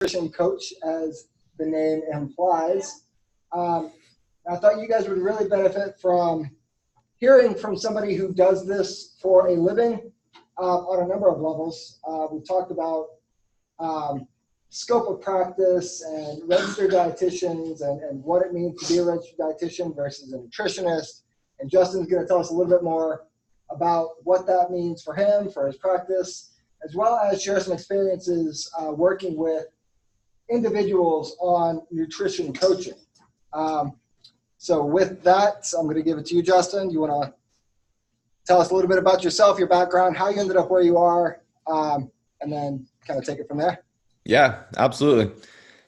nutrition coach, as the name implies. I thought you guys would really benefit from hearing from somebody who does this for a living on a number of levels. We talked about scope of practice and registered dietitians and what it means to be a registered dietitian versus a nutritionist. And Justin's going to tell us a little bit more about what that means for him, for his practice, as well as share some experiences working with individuals on nutrition coaching. So with that, I'm going to give it to you, Justin. You want to tell us a little bit about yourself, your background, how you ended up where you are, and then kind of take it from there? Yeah, absolutely.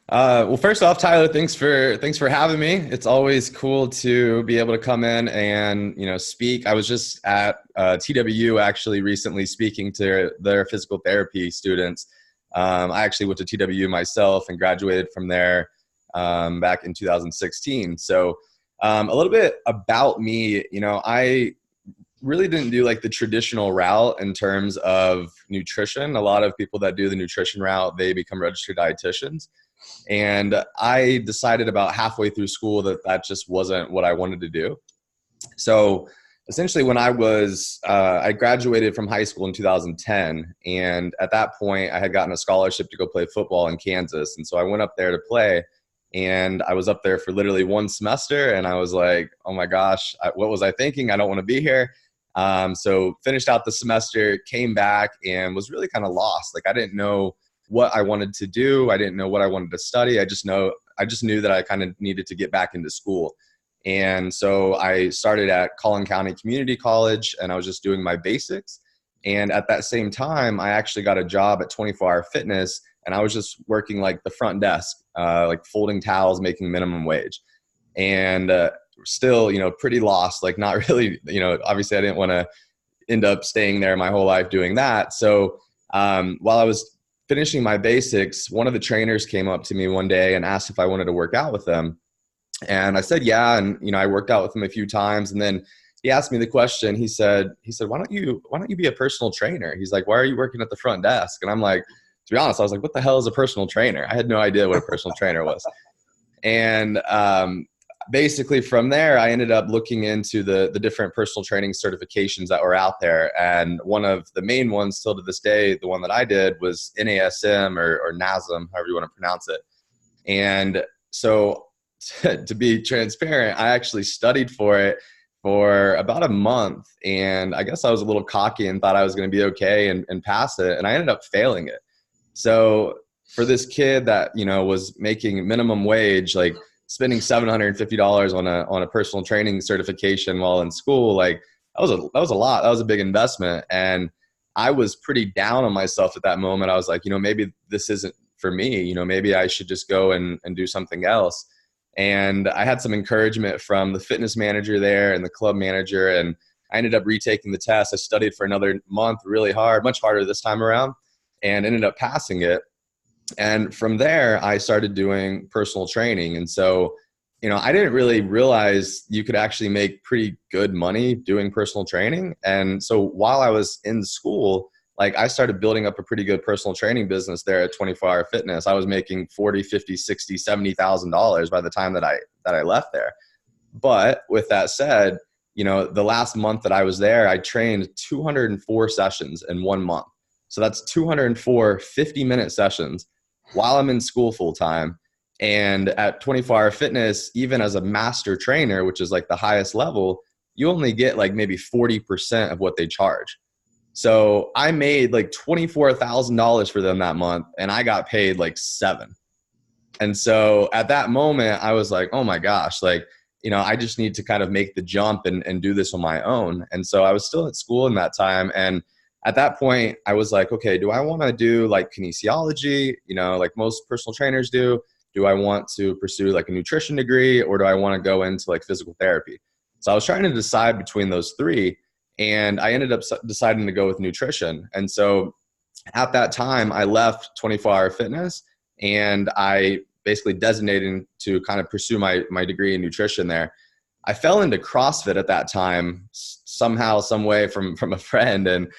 Well, first off, Tyler, thanks for having me. It's always cool to be able to come in and, speak. I was just at TWU actually recently speaking to their physical therapy students. I actually went to TWU myself and graduated from there back in 2016. So a little bit about me, I really didn't do like the traditional route in terms of nutrition. A lot of people that do the nutrition route, they become registered dietitians. And I decided about halfway through school that just wasn't what I wanted to do. So essentially when I graduated from high school in 2010. And at that point I had gotten a scholarship to go play football in Kansas. And so I went up there to play. And I was up there for literally one semester. And I was like, oh my gosh, what was I thinking? I don't want to be here. So finished out the semester, came back and was really kind of lost. Like I didn't know what I wanted to do. I didn't know what I wanted to study. I just knew that I kind of needed to get back into school. And so I started at Collin County Community College and I was just doing my basics. And at that same time, I actually got a job at 24 Hour Fitness and I was just working like the front desk, like folding towels, making minimum wage. And still, pretty lost, like not really, obviously I didn't want to end up staying there my whole life doing that. So while I was finishing my basics, one of the trainers came up to me one day and asked if I wanted to work out with them. And I said, yeah. And, I worked out with him a few times. And then he asked me the question. He said, why don't you be a personal trainer? He's like, why are you working at the front desk? And I'm like, to be honest, I was like, what the hell is a personal trainer? I had no idea what a personal trainer was. And basically from there, I ended up looking into the different personal training certifications that were out there. And one of the main ones still to this day, the one that I did was NASM or NASM, however you want to pronounce it. And so to be transparent, I actually studied for it for about a month. And I guess I was a little cocky and thought I was going to be okay and pass it. And I ended up failing it. So for this kid that, was making minimum wage, like spending $750 on a personal training certification while in school, like that was a lot. That was a big investment. And I was pretty down on myself at that moment. I was like, maybe this isn't for me, maybe I should just go and do something else. And I had some encouragement from the fitness manager there and the club manager. And I ended up retaking the test. I studied for another month, really hard, much harder this time around, and ended up passing it. And from there, I started doing personal training. And so, I didn't really realize you could actually make pretty good money doing personal training. And so while I was in school, like I started building up a pretty good personal training business there at 24 Hour Fitness. I was making $40, $50, $60, $70,000 by the time that I left there. But with that said, the last month that I was there, I trained 204 sessions in 1 month. So that's 204 50-minute sessions while I'm in school full time. And at 24 Hour Fitness, even as a master trainer, which is like the highest level, you only get like maybe 40% of what they charge. So I made like $24,000 for them that month and I got paid like $7,000. And so at that moment I was like, oh my gosh, like, I just need to kind of make the jump and do this on my own. And so I was still at school in that time. And at that point I was like, okay, do I want to do like kinesiology, like most personal trainers do? Do I want to pursue like a nutrition degree, or do I want to go into like physical therapy? So I was trying to decide between those three, and I ended up deciding to go with nutrition. And so at that time I left 24 Hour Fitness and I basically designated to kind of pursue my degree in nutrition there. I fell into CrossFit at that time, somehow, some way from a friend. And,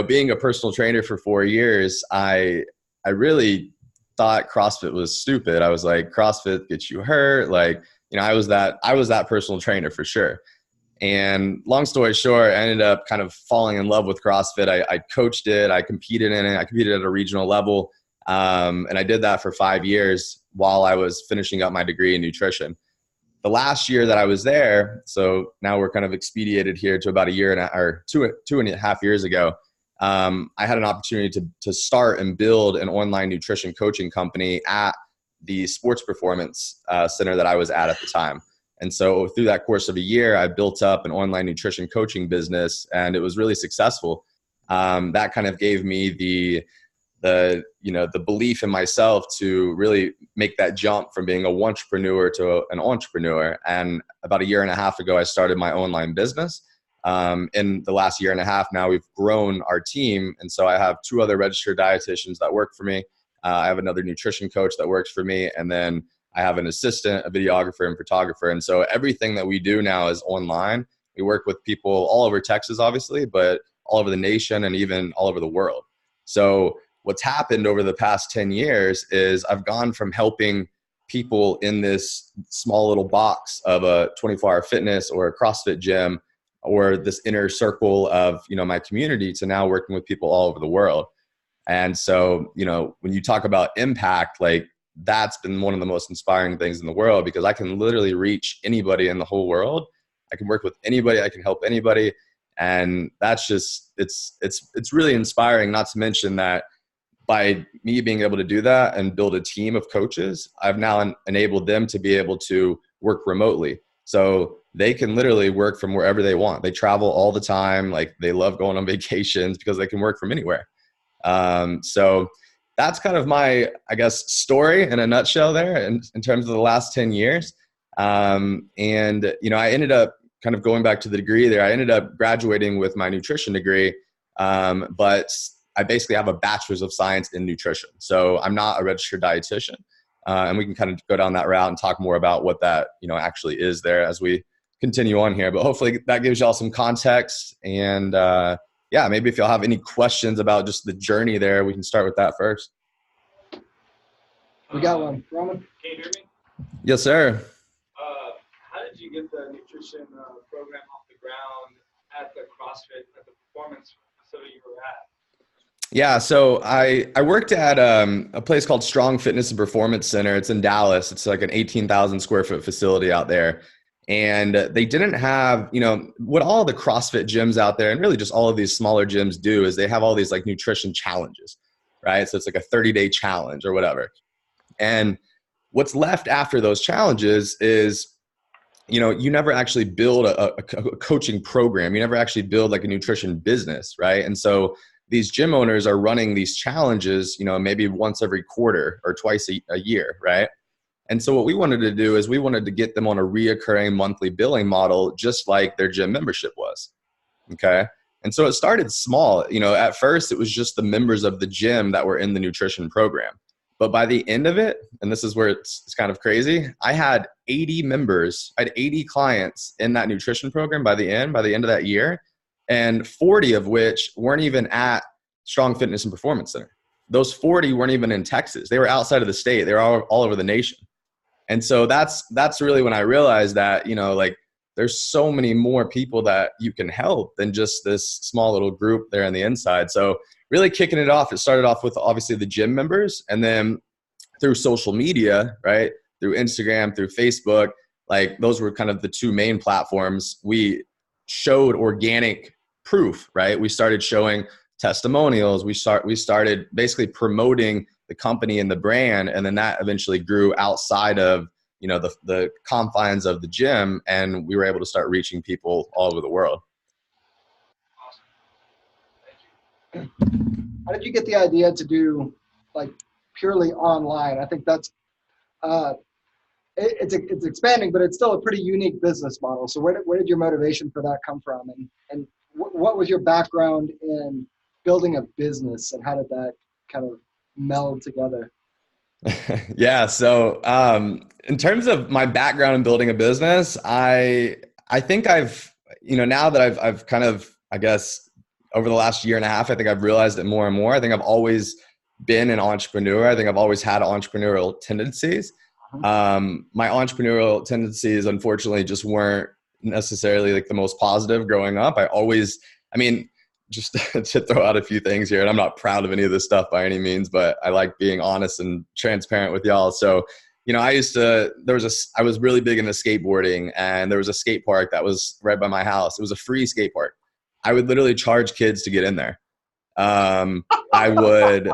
being a personal trainer for 4 years, I really thought CrossFit was stupid. I was like, CrossFit gets you hurt. Like, I was that personal trainer for sure. And long story short, I ended up kind of falling in love with CrossFit. I coached it. I competed in it. I competed at a regional level. And I did that for 5 years while I was finishing up my degree in nutrition. The last year that I was there, so now we're kind of expedited here to about a year or 2.5 years ago, I had an opportunity to start and build an online nutrition coaching company at the sports performance center that I was at the time. And so through that course of a year, I built up an online nutrition coaching business, and it was really successful. That kind of gave me the belief in myself to really make that jump from being a entrepreneur to an entrepreneur. And about a year and a half ago, I started my online business. In the last year and a half now, we've grown our team. And so I have 2 other registered dietitians that work for me. I have another nutrition coach that works for me. And then I have an assistant, a videographer, and photographer. And so everything that we do now is online. We work with people all over Texas, obviously, but all over the nation and even all over the world. So what's happened over the past 10 years is I've gone from helping people in this small little box of a 24-hour fitness or a CrossFit gym or this inner circle of, my community to now working with people all over the world. And so, when you talk about impact, like that's been one of the most inspiring things in the world, because I can literally reach anybody in the whole world. I can work with anybody. I can help anybody. And that's just, it's really inspiring, not to mention that by me being able to do that and build a team of coaches, I've now enabled them to be able to work remotely. So they can literally work from wherever they want. They travel all the time. Like, they love going on vacations because they can work from anywhere. So that's kind of my, I guess, story in a nutshell there in terms of the last 10 years. And, I ended up kind of going back to the degree there. I ended up graduating with my nutrition degree, but I basically have a bachelor's of science in nutrition. So I'm not a registered dietitian. And we can kind of go down that route and talk more about what that, actually is there as we continue on here. But hopefully that gives y'all some context. And maybe if y'all have any questions about just the journey there, we can start with that first. We got one. Roman? Can you hear me? Yes, sir. How did you get the nutrition program off the ground at the CrossFit, at the performance facility you were at? Yeah, so I worked at a place called Strong Fitness and Performance Center. It's in Dallas. It's like an 18,000 square foot facility out there. And they didn't have, what all the CrossFit gyms out there and really just all of these smaller gyms do is they have all these like nutrition challenges, right? So it's like a 30-day challenge or whatever. And what's left after those challenges is, you never actually build a coaching program. You never actually build like a nutrition business, right? And so these gym owners are running these challenges, maybe once every quarter or twice a year, right? And so what we wanted to do is we wanted to get them on a reoccurring monthly billing model, just like their gym membership was, okay? And so it started small. At first it was just the members of the gym that were in the nutrition program. But by the end of it, and this is where it's kind of crazy, I had 80 members, I had 80 clients in that nutrition program by the end of that year, and 40 of which weren't even at Strong Fitness and Performance Center. Those 40 weren't even in Texas. They were outside of the state. They were all over the nation. And so that's really when I realized that, there's so many more people that you can help than just this small little group there on the inside. So really kicking it off, it started off with obviously the gym members, and then through social media, right? Through Instagram, through Facebook, like those were kind of the 2 main platforms. We showed organic proof, right? We started showing testimonials. We started basically promoting the company and the brand. And then that eventually grew outside of, the confines of the gym. And we were able to start reaching people all over the world. Awesome. Thank you. How did you get the idea to do like purely online? I think that's, it's expanding, but it's still a pretty unique business model. So where did your motivation for that come from? And what was your background in building a business, and how did that kind of meld together? Yeah. So in terms of my background in building a business, I think I've, now that I've kind of, I guess, over the last year and a half, I think I've realized it more and more. I think I've always been an entrepreneur. I think I've always had entrepreneurial tendencies. My entrepreneurial tendencies, unfortunately, just weren't necessarily like the most positive growing up. I mean, just to throw out a few things here, and I'm not proud of any of this stuff by any means, but I like being honest and transparent with y'all. So, I was really big into skateboarding, and there was a skate park that was right by my house. It was a free skate park. I would literally charge kids to get in there. I would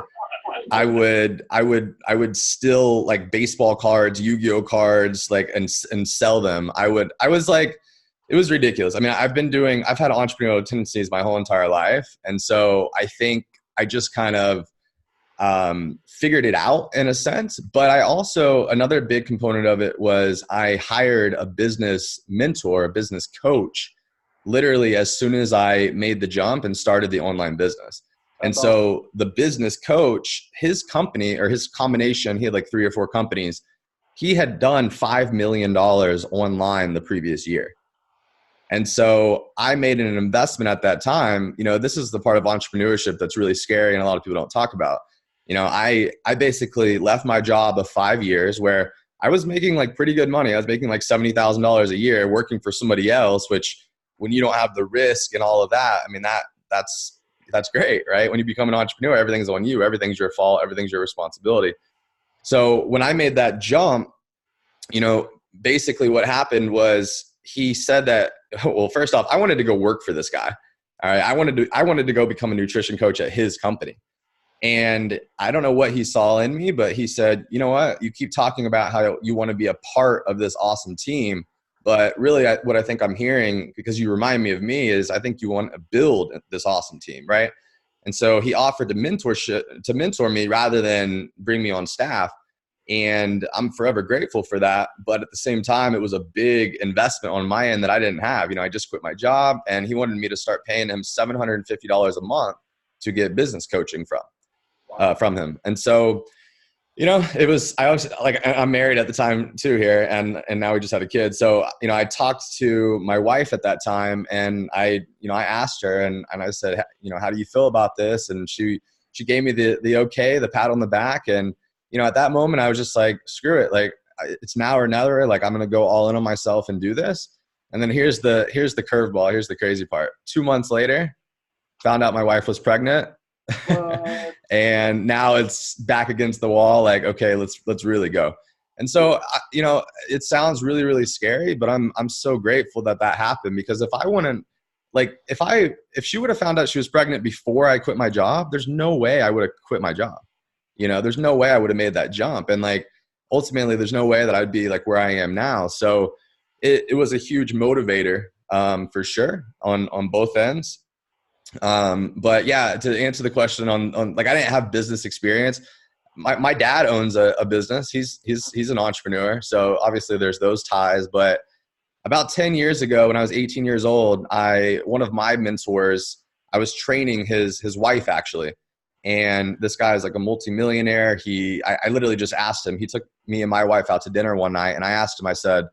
steal like baseball cards, Yu-Gi-Oh cards, like, and sell them. It was ridiculous. I mean, I've had entrepreneurial tendencies my whole entire life. And so I think I just kind of figured it out in a sense. But another big component of it was I hired a business mentor, a business coach, literally as soon as I made the jump and started the online business. And so the business coach, his company or his combination, he had like 3 or 4 companies. He had done $5 million online the previous year. And so I made an investment at that time. This is the part of entrepreneurship that's really scary and a lot of people don't talk about. I basically left my job of 5 years where I was making like pretty good money. I was making like $70,000 a year working for somebody else, which when you don't have the risk and all of that, I mean, that's great, right? When you become an entrepreneur, everything's on you. Everything's your fault. Everything's your responsibility. So when I made that jump, basically what happened was he said that, well, first off, I wanted to go work for this guy. All right. I wanted to go become a nutrition coach at his company. And I don't know what he saw in me, but he said, you know what, you keep talking about how you want to be a part of this awesome team. But really what I think I'm hearing, because you remind me of me, is I think you want to build this awesome team. Right. And so he offered to mentor me rather than bring me on staff. And I'm forever grateful for that. But at the same time, it was a big investment on my end that I didn't have. I just quit my job, and he wanted me to start paying him $750 a month to get business coaching from him. And so, I'm married at the time too here, and now we just had a kid. So, I talked to my wife at that time, and I asked her and I said, how do you feel about this? And she gave me the okay, the pat on the back. And, at that moment I was just like, screw it. Like, it's now or never. Like, I'm going to go all in on myself and do this. And then here's the curveball. Here's the crazy part. 2 months later, found out my wife was pregnant. And now it's back against the wall. Like, okay, let's really go. And so, it sounds really, really scary, but I'm so grateful that happened, because if she would have found out she was pregnant before I quit my job, there's no way I would have quit my job. There's no way I would have made that jump. And like, ultimately there's no way that I'd be like where I am now. So it was a huge motivator, for sure on both ends. But yeah, to answer the question on like, I didn't have business experience. My dad owns a business. He's an entrepreneur. So obviously there's those ties. But about 10 years ago, when I was 18 years old, one of my mentors, I was training his wife actually. And this guy is like a multimillionaire. I literally just asked him, he took me and my wife out to dinner one night, and I asked him, I said,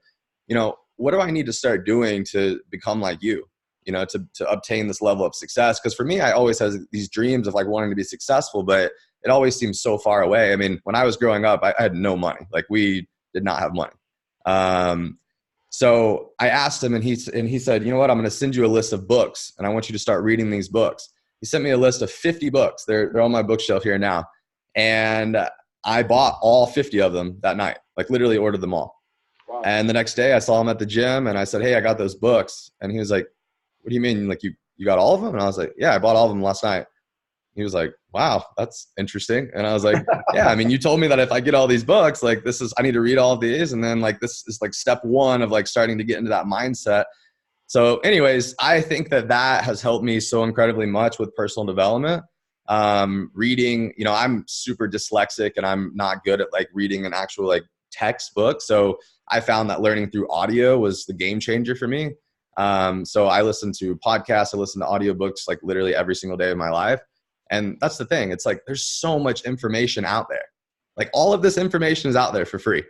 what do I need to start doing to become like you? To obtain this level of success. Because for me, I always had these dreams of like wanting to be successful, but it always seems so far away. I mean, when I was growing up, I had no money. Like, we did not have money. So I asked him, and he said, you know what, I'm going to send you a list of books, and I want you to start reading these books. He sent me a list of 50 books. They're on my bookshelf here now. And I bought all 50 of them that night, like literally ordered them all. Wow. And the next day I saw him at the gym, and I said, hey, I got those books. And he was like, what do you mean? Like, you got all of them? And I was like, yeah, I bought all of them last night. He was like, wow, that's interesting. And I was like, yeah, I mean, you told me that if I get all these books, like I need to read all of these. And then like, this is like step one of like starting to get into that mindset. So anyways, I think that has helped me so incredibly much with personal development. Reading, I'm super dyslexic, and I'm not good at like reading an actual like textbook. So I found that learning through audio was the game changer for me. So I listen to podcasts, I listen to audiobooks like literally every single day of my life. And that's the thing. It's like, there's so much information out there. Like, all of this information is out there for free.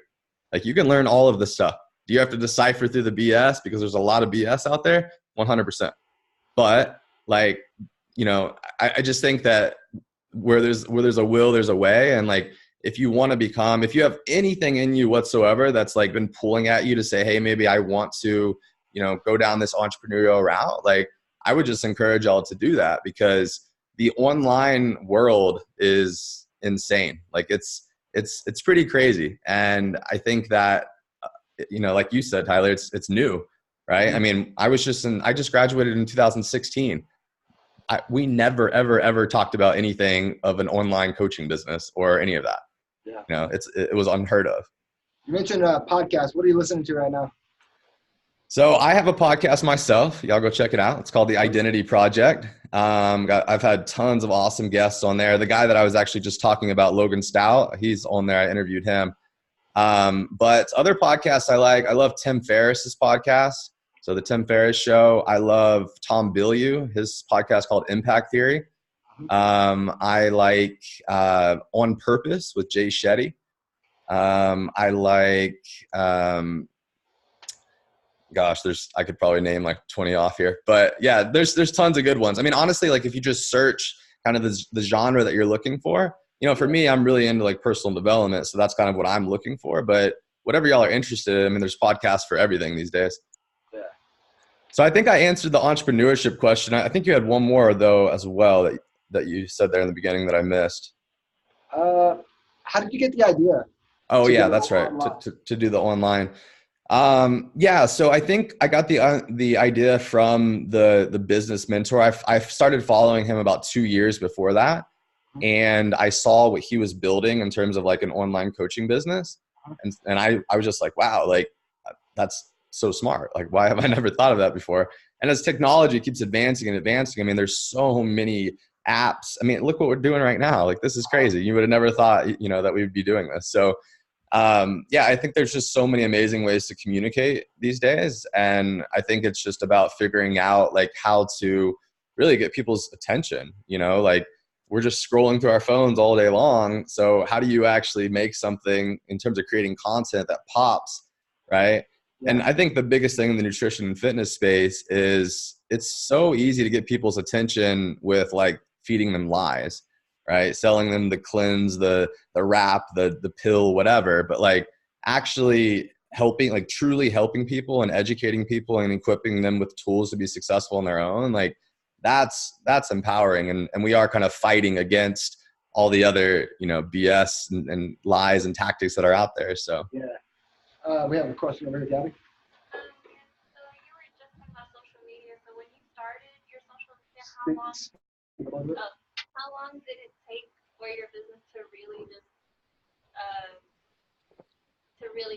Like, you can learn all of this stuff. Do you have to decipher through the BS? Because there's a lot of BS out there, 100%. But like, I just think that where there's a will, there's a way. And like, if you want to become, if you have anything in you whatsoever that's like been pulling at you to say, hey, maybe I want to, go down this entrepreneurial route, like I would just encourage y'all to do that, because the online world is insane. Like it's pretty crazy. And I think that, like you said, Tyler, it's new, right? I mean, I just graduated in 2016. We never, ever, ever talked about anything of an online coaching business or any of that. Yeah. It was unheard of. You mentioned a podcast. What are you listening to right now? So I have a podcast myself. Y'all go check it out. It's called The Identity Project. I've had tons of awesome guests on there. The guy that I was actually just talking about, Logan Stout, he's on there. I interviewed him. But other podcasts I love Tim Ferriss's podcast. So the Tim Ferriss Show. I love Tom Bilyeu, his podcast called Impact Theory. I like On Purpose with Jay Shetty. I like, I could probably name like 20 off here, but yeah, there's tons of good ones. I mean, honestly, like if you just search kind of the genre that you're looking for, for me, I'm really into like personal development. So that's kind of what I'm looking for, but whatever y'all are interested in, I mean, there's podcasts for everything these days. Yeah. So I think I answered the entrepreneurship question. I think you had one more though, as well, that you said there in the beginning that I missed. How did you get the idea? Oh yeah, that's right. To do the online. Yeah. So I think I got the idea from the business mentor. I started following him about 2 years before that. And I saw what he was building in terms of like an online coaching business. And I was just like, wow, like that's so smart. Like, why have I never thought of that before? And as technology keeps advancing and advancing, I mean, there's so many apps. I mean, look what we're doing right now. Like, this is crazy. You would have never thought, that we would be doing this. So, yeah, I think there's just so many amazing ways to communicate these days. And I think it's just about figuring out like how to really get people's attention, like we're just scrolling through our phones all day long. So how do you actually make something in terms of creating content that pops, right? Yeah. And I think the biggest thing in the nutrition and fitness space is it's so easy to get people's attention with like feeding them lies, right? Selling them the cleanse, the wrap, the pill, whatever. But like actually helping, like truly helping people and educating people and equipping them with tools to be successful on their own, like that's empowering. And we are kind of fighting against all the other, BS and lies and tactics that are out there. So yeah. We have a question over here, Gabby. So you were just talking about social media. So when you started your social media, how long did it take for your business to really just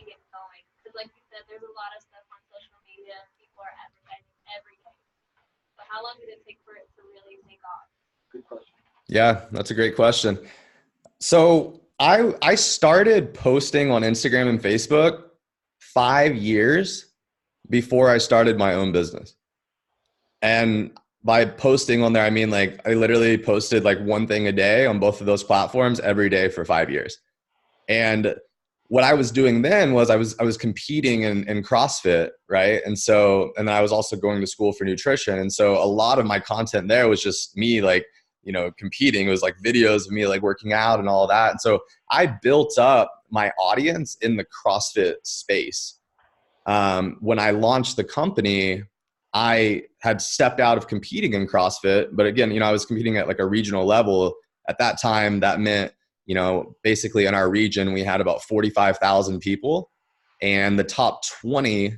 get going? Because like you said, there's a lot of stuff on social media. People are advertising every day. But how long did it take for it to really take off? Good question. Yeah, that's a great question. So I started posting on Instagram and Facebook 5 years before I started my own business. And by posting on there, I mean like I literally posted like one thing a day on both of those platforms every day for 5 years. And what I was doing then was I was competing in CrossFit, right? And then I was also going to school for nutrition. And so a lot of my content there was just me like, competing. It was like videos of me like working out and all that. And so I built up my audience in the CrossFit space. When I launched the company, I had stepped out of competing in CrossFit, but again, I was competing at like a regional level. At that time, that meant, basically in our region, we had about 45,000 people, and the top 20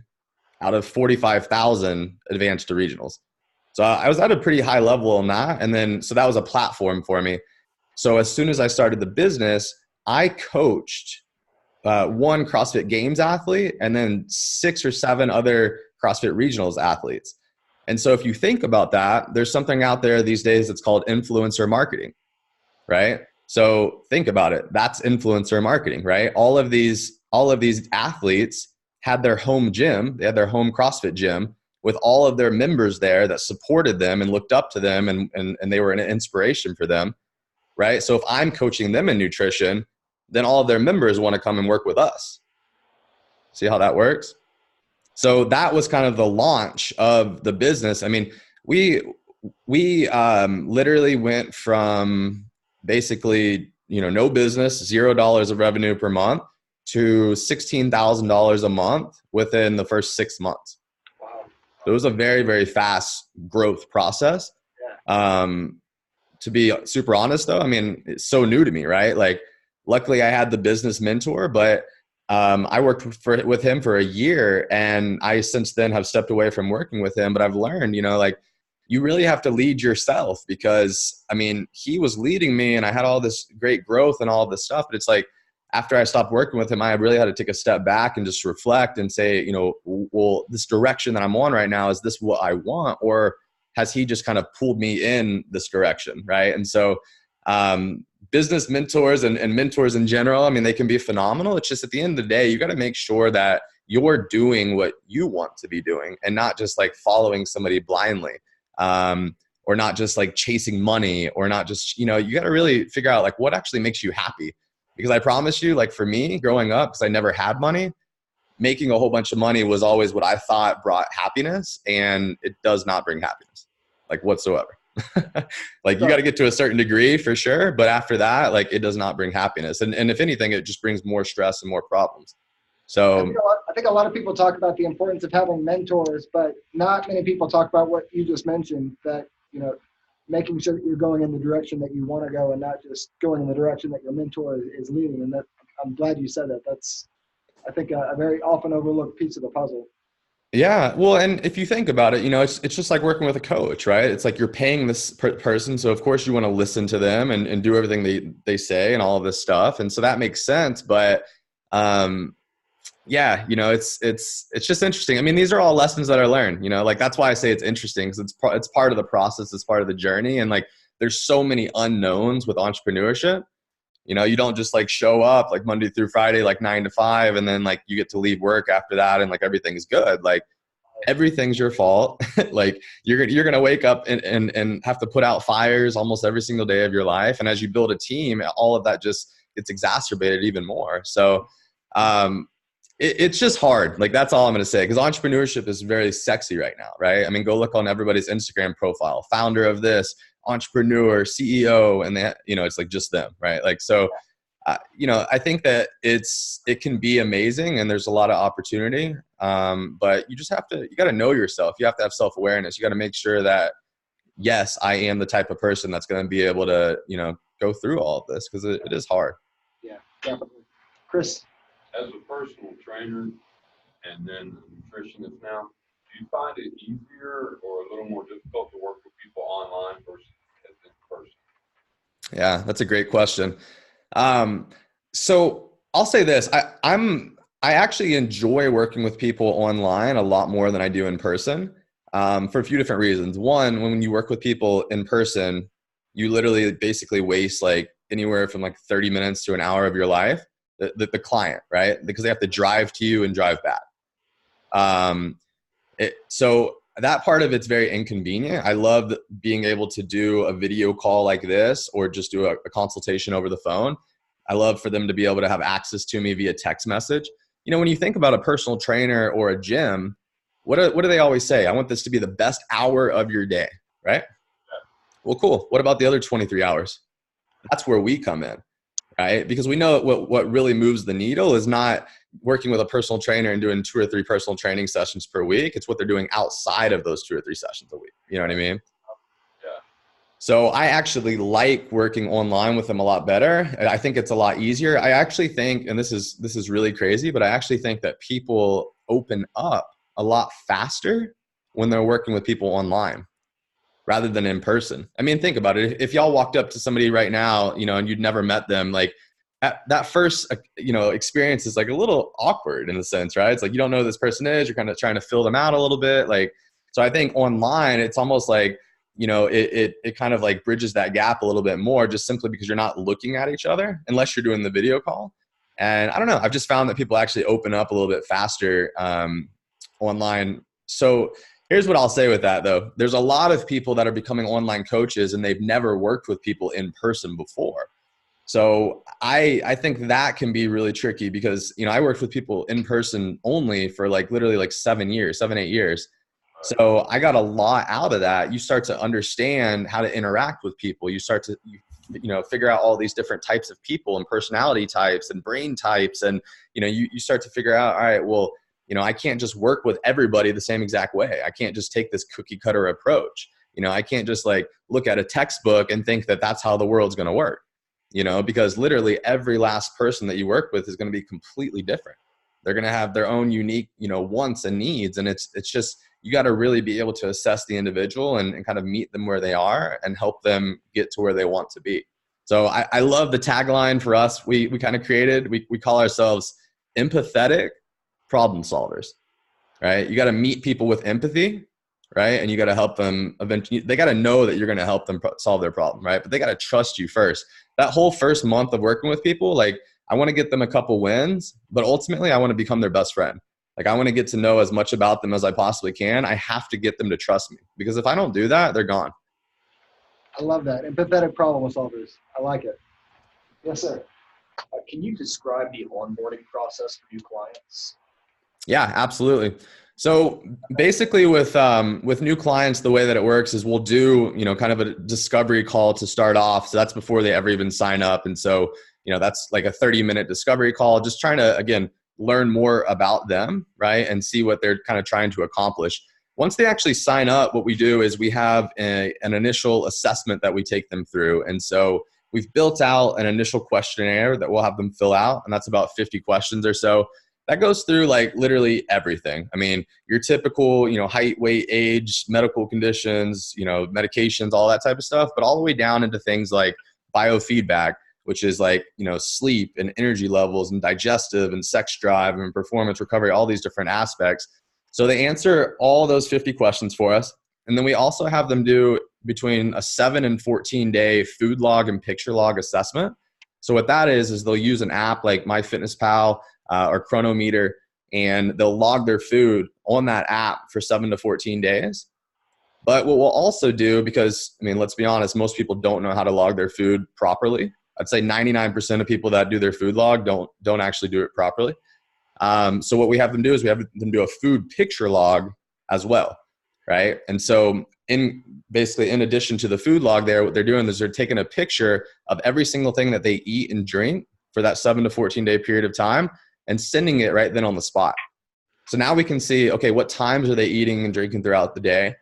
out of 45,000 advanced to regionals. So I was at a pretty high level on that. And then, so that was a platform for me. So as soon as I started the business, I coached one CrossFit Games athlete and then 6 or 7 other CrossFit Regionals athletes. And so if you think about that, there's something out there these days that's called influencer marketing, right? So think about it. That's influencer marketing, right? All of these athletes had their home gym. They had their home CrossFit gym with all of their members there that supported them and looked up to them and they were an inspiration for them, right? So if I'm coaching them in nutrition, then all of their members want to come and work with us. See how that works? So that was kind of the launch of the business. I mean, we literally went from basically, no business, $0 of revenue per month to $16,000 a month within the first 6 months. Wow. So it was a very, very fast growth process. To be super honest though, I mean, it's so new to me, right? Like, luckily I had the business mentor, but I worked with him for a year, and I since then have stepped away from working with him. But I've learned, like, you really have to lead yourself, because I mean, he was leading me and I had all this great growth and all this stuff. But it's like, after I stopped working with him, I really had to take a step back and just reflect and say, well, this direction that I'm on right now, is this what I want? Or has he just kind of pulled me in this direction? Right. And so, business mentors and mentors in general, I mean, they can be phenomenal. It's just, at the end of the day, you got to make sure that you're doing what you want to be doing, and not just like following somebody blindly, or not just like chasing money, or not just, you got to really figure out like what actually makes you happy. Because I promise you, like for me growing up, because I never had money, making a whole bunch of money was always what I thought brought happiness, and it does not bring happiness, like whatsoever. Like, you got to get to a certain degree for sure, but after that, like, it does not bring happiness, and if anything, it just brings more stress and more problems. So I think a lot of people talk about the importance of having mentors, but not many people talk about what you just mentioned, that making sure that you're going in the direction that you want to go, and not just going in the direction that your mentor is leading. And that, I'm glad you said that. That's, I think, a very often overlooked piece of the puzzle. yeah, well, and if you think about it, it's just like working with a coach, right? It's like you're paying this person, so of course you want to listen to them and do everything they say and all of this stuff, and so that makes sense. But yeah, it's just interesting. I mean, these are all lessons that I learned. Like, that's why I say it's interesting, because it's part of the process, it's part of the journey, and like, there's so many unknowns with entrepreneurship. You don't just like show up like Monday through Friday, like 9 to 5, and then like you get to leave work after that and like everything's good. Like, everything's your fault. Like, you're gonna wake up and have to put out fires almost every single day of your life. And as you build a team, all of that just gets exacerbated even more. So it's just hard. Like, that's all I'm gonna say, because entrepreneurship is very sexy right now, right? I mean, go look on everybody's Instagram profile, founder of this, entrepreneur, CEO, and that, it's like just them, right? Like, so, I think that it can be amazing, and there's a lot of opportunity. But you got to know yourself. You have to have self-awareness. You got to make sure that, yes, I am the type of person that's going to be able to, go through all of this, because it is hard. Yeah, definitely. Chris? As a personal trainer and then a nutritionist now, do you find it easier or a little more difficult to work with people online versus in person? Yeah, that's a great question. So I'll say this, I actually enjoy working with people online a lot more than I do in person, for a few different reasons. One, when you work with people in person, you literally basically waste like anywhere from like 30 minutes to an hour of your life, the client, right? Because they have to drive to you and drive back. So that part of it's very inconvenient. I love being able to do a video call like this, or just do a consultation over the phone. I love for them to be able to have access to me via text message. When you think about a personal trainer or a gym, what do they always say? I want this to be the best hour of your day, right? Well, cool. What about the other 23 hours? That's where we come in, right? Because we know what really moves the needle is not working with a personal trainer and doing 2 or 3 personal training sessions per week. It's what they're doing outside of those 2 or 3 sessions a week. You know what I mean? Yeah. So I actually like working online with them a lot better. I think it's a lot easier. I actually think, and this is really crazy, but I actually think that people open up a lot faster when they're working with people online rather than in person. I mean, think about it. If y'all walked up to somebody right now, and you'd never met them, like that first, experience is like a little awkward in a sense, right? It's like, you don't know who this person is. You're kind of trying to fill them out a little bit. Like, so I think online, it's almost like, it kind of like bridges that gap a little bit more, just simply because you're not looking at each other unless you're doing the video call. And I don't know, I've just found that people actually open up a little bit faster online. So here's what I'll say with that though. There's a lot of people that are becoming online coaches and they've never worked with people in person before. So I think that can be really tricky because, I worked with people in person only for like literally like 7, 8 years. So I got a lot out of that. You start to understand how to interact with people. You figure out all these different types of people and personality types and brain types. And, you start to figure out, all right, well, I can't just work with everybody the same exact way. I can't just take this cookie cutter approach. I can't just like look at a textbook and think that that's how the world's going to work, because literally every last person that you work with is going to be completely different. They're going to have their own unique, wants and needs. And it's just, you got to really be able to assess the individual and kind of meet them where they are and help them get to where they want to be. So I love the tagline for us. We kind of created, we call ourselves empathetic problem solvers, right? You got to meet people with empathy, right? And you got to help them eventually. They got to know that you're going to help them solve their problem, right? But they got to trust you first. That whole first month of working with people, like, I want to get them a couple wins, but ultimately I want to become their best friend. Like, I want to get to know as much about them as I possibly can. I have to get them to trust me, because if I don't do that, they're gone. I love that. Empathetic problem solvers. I like it. Yes, sir. Can you describe the onboarding process for new clients? Yeah, absolutely. So basically with new clients, the way that it works is we'll do, kind of a discovery call to start off. So that's before they ever even sign up. And so, that's like a 30-minute discovery call, just trying to, again, learn more about them, right? And see what they're kind of trying to accomplish. Once they actually sign up, what we do is we have an initial assessment that we take them through. And so we've built out an initial questionnaire that we'll have them fill out. And that's about 50 questions or so. That goes through like literally everything. I mean, your typical, height, weight, age, medical conditions, medications, all that type of stuff, but all the way down into things like biofeedback, which is like, sleep and energy levels and digestive and sex drive and performance recovery, all these different aspects. So they answer all those 50 questions for us. And then we also have them do between a 7 and 14 day food log and picture log assessment. So what that is they'll use an app like MyFitnessPal or Chronometer, and they'll log their food on that app for 7 to 14 days. But what we'll also do, because, let's be honest, most people don't know how to log their food properly. I'd say 99% of people that do their food log don't actually do it properly. So what we have them do is we have them do a food picture log as well, right? And so in addition to the food log there, what they're doing is they're taking a picture of every single thing that they eat and drink for that 7 to 14 day period of time and sending it right then on the spot. So now we can see, okay, what times are they eating and drinking throughout the day?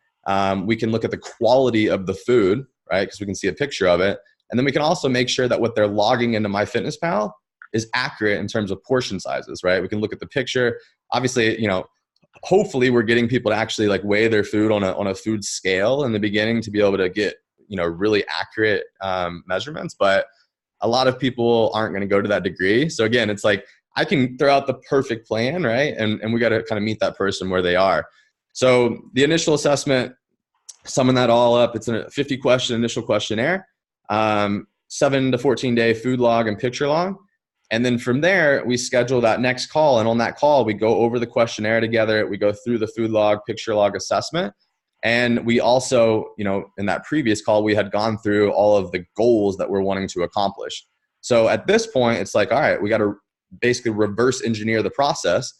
We can look at the quality of the food, right? Because we can see a picture of it. And then we can also make sure that what they're logging into MyFitnessPal is accurate in terms of portion sizes, right? We can look at the picture. Obviously, hopefully we're getting people to actually like weigh their food on a food scale in the beginning to be able to get, really accurate measurements. But a lot of people aren't going to go to that degree. So again, it's like, I can throw out the perfect plan, right? And we got to kind of meet that person where they are. So the initial assessment, summing that all up, it's a 50 question initial questionnaire, 7 to 14 day food log and picture log. And then from there, we schedule that next call. And on that call, we go over the questionnaire together. We go through the food log, picture log assessment. And we also, in that previous call, we had gone through all of the goals that we're wanting to accomplish. So at this point, it's like, all right, we got to basically reverse engineer the process.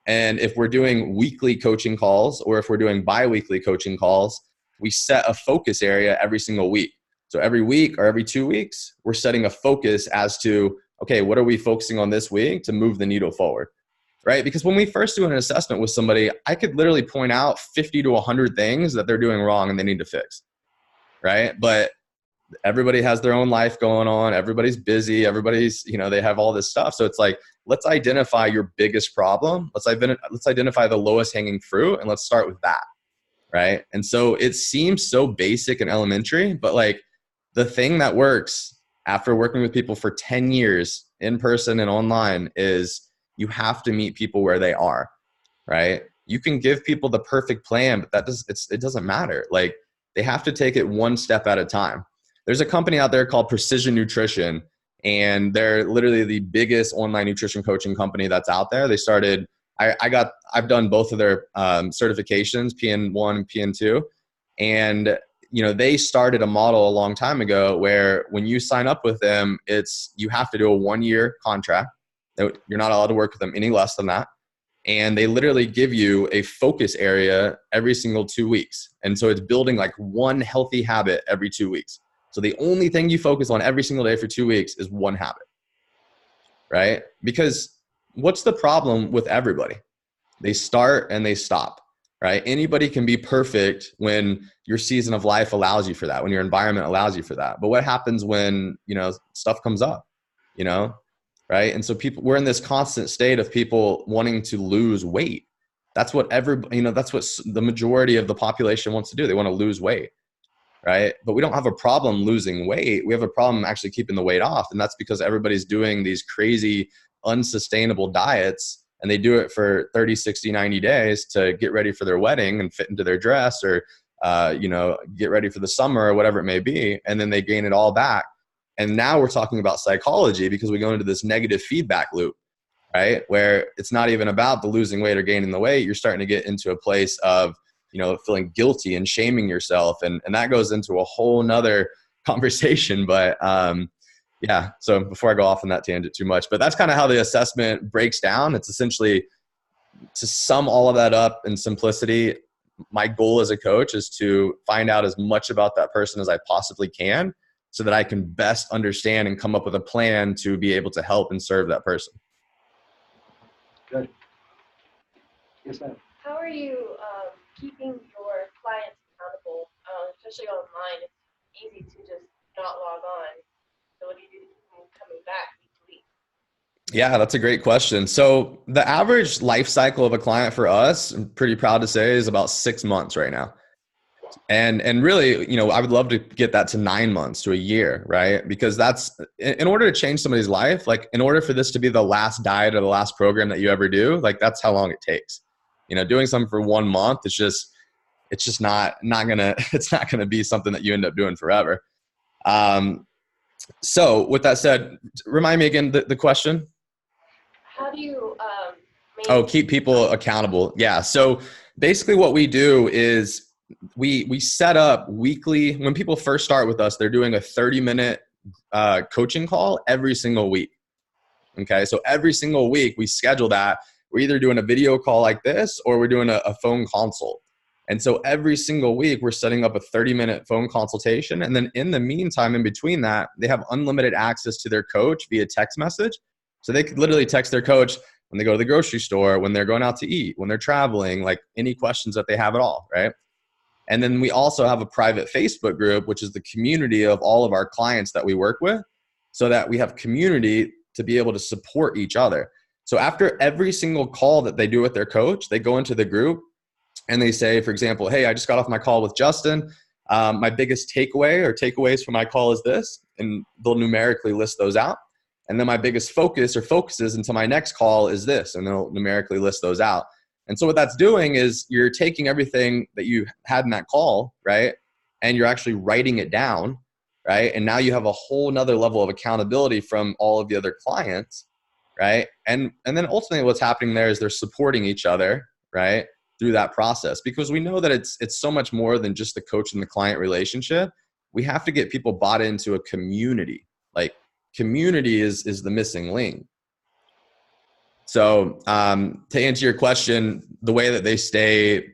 And if we're doing weekly coaching calls or if we're doing bi-weekly coaching calls, we set a focus area every single week. So every week or every 2 weeks, we're setting a focus as to, okay, what are we focusing on this week to move the needle forward, right? Because when we first do an assessment with somebody, I could literally point out 50 to 100 things that they're doing wrong and they need to fix, right? But everybody has their own life going on. Everybody's busy. Everybody's, they have all this stuff. So it's like, let's identify your biggest problem. Let's identify the lowest hanging fruit and let's start with that, right? And so it seems so basic and elementary, but like the thing that works after working with people for 10 years in person and online is you have to meet people where they are, right? You can give people the perfect plan, but it doesn't matter. Like they have to take it one step at a time. There's a company out there called Precision Nutrition, and they're literally the biggest online nutrition coaching company that's out there. They started, I've done both of their certifications, PN1 and PN2. And they started a model a long time ago where when you sign up with them, you have to do a 1-year contract. You're not allowed to work with them any less than that. And they literally give you a focus area every single 2 weeks. And so it's building like one healthy habit every 2 weeks. So the only thing you focus on every single day for 2 weeks is one habit, right? Because what's the problem with everybody? They start and they stop, right? Anybody can be perfect when your season of life allows you for that, when your environment allows you for that. But what happens when, stuff comes up, right? And so we're in this constant state of people wanting to lose weight. That's what that's what the majority of the population wants to do. They want to lose weight, right? But we don't have a problem losing weight. We have a problem actually keeping the weight off. And that's because everybody's doing these crazy, unsustainable diets, and they do it for 30, 60, 90 days to get ready for their wedding and fit into their dress, or, get ready for the summer or whatever it may be. And then they gain it all back. And now we're talking about psychology because we go into this negative feedback loop, right? Where it's not even about the losing weight or gaining the weight. You're starting to get into a place of, feeling guilty and shaming yourself. And that goes into a whole nother conversation. But yeah, so before I go off on that tangent too much, but that's kind of how the assessment breaks down. It's essentially, to sum all of that up in simplicity, my goal as a coach is to find out as much about that person as I possibly can so that I can best understand and come up with a plan to be able to help and serve that person. Good. Yes, ma'am. How are you keeping your clients accountable, especially online? It's easy to just not log on. So what do you do to keep them coming back week to week? Yeah, that's a great question. So the average life cycle of a client for us, I'm pretty proud to say, is about 6 months right now. And really, I would love to get that to 9 months to a year, right? Because that's, in order to change somebody's life, like in order for this to be the last diet or the last program that you ever do, like that's how long it takes. Doing something for 1 month, it's just not gonna be something that you end up doing forever. So with that said, remind me again the question. How do you Keep people accountable. Yeah. So basically what we do is we set up weekly, when people first start with us, they're doing a 30-minute coaching call every single week. Okay. So every single week we schedule that. We're either doing a video call like this or we're doing a phone consult. And so every single week we're setting up a 30-minute phone consultation. And then in the meantime, in between that, they have unlimited access to their coach via text message. So they could literally text their coach when they go to the grocery store, when they're going out to eat, when they're traveling, like any questions that they have at all, right? And then we also have a private Facebook group, which is the community of all of our clients that we work with, so that we have community to be able to support each other. So after every single call that they do with their coach, they go into the group and they say, for example, hey, I just got off my call with Justin. My biggest takeaway or takeaways from my call is this, and they'll numerically list those out. And then my biggest focus or focuses into my next call is this, and they'll numerically list those out. And so what that's doing is you're taking everything that you had in that call, right? And you're actually writing it down, right? And now you have a whole nother level of accountability from all of the other clients, right? And then ultimately what's happening there is they're supporting each other, right? Through that process, because we know that it's so much more than just the coach and the client relationship. We have to get people bought into a community. Like community is the missing link. So to answer your question, the way that they stay,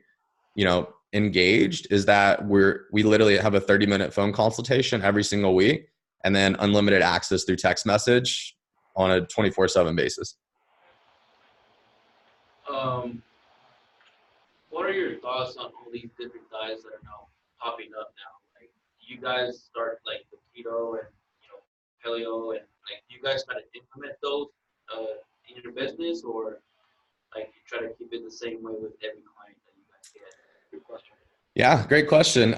engaged is that we literally have a 30-minute phone consultation every single week, and then unlimited access through text message on a 24/7 basis. What are your thoughts on all these different diets that are now popping up now? Like, do you guys start like the keto and paleo, and like do you guys try to implement those in your business, or like you try to keep it the same way with every client that you guys get? Good question. Yeah, great question.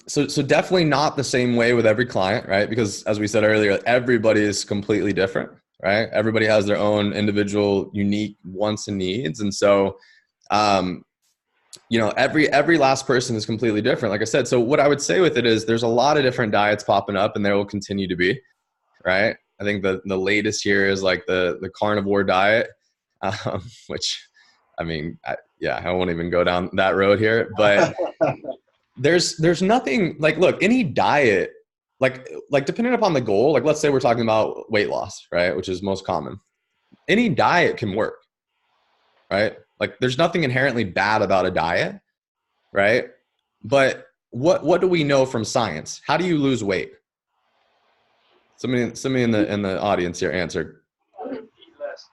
So definitely not the same way with every client, right? Because as we said earlier, everybody is completely different, right? Everybody has their own individual, unique wants and needs. And so, every last person is completely different. Like I said, so what I would say with it is there's a lot of different diets popping up, and there will continue to be, right? I think the latest here is like the carnivore diet, which, I mean, I won't even go down that road here, but there's nothing like, look, any diet, like depending upon the goal, like let's say we're talking about weight loss, right? Which is most common. Any diet can work, right? Like there's nothing inherently bad about a diet, right? But what do we know from science? How do you lose weight, Somebody in the audience here answer. Eat less.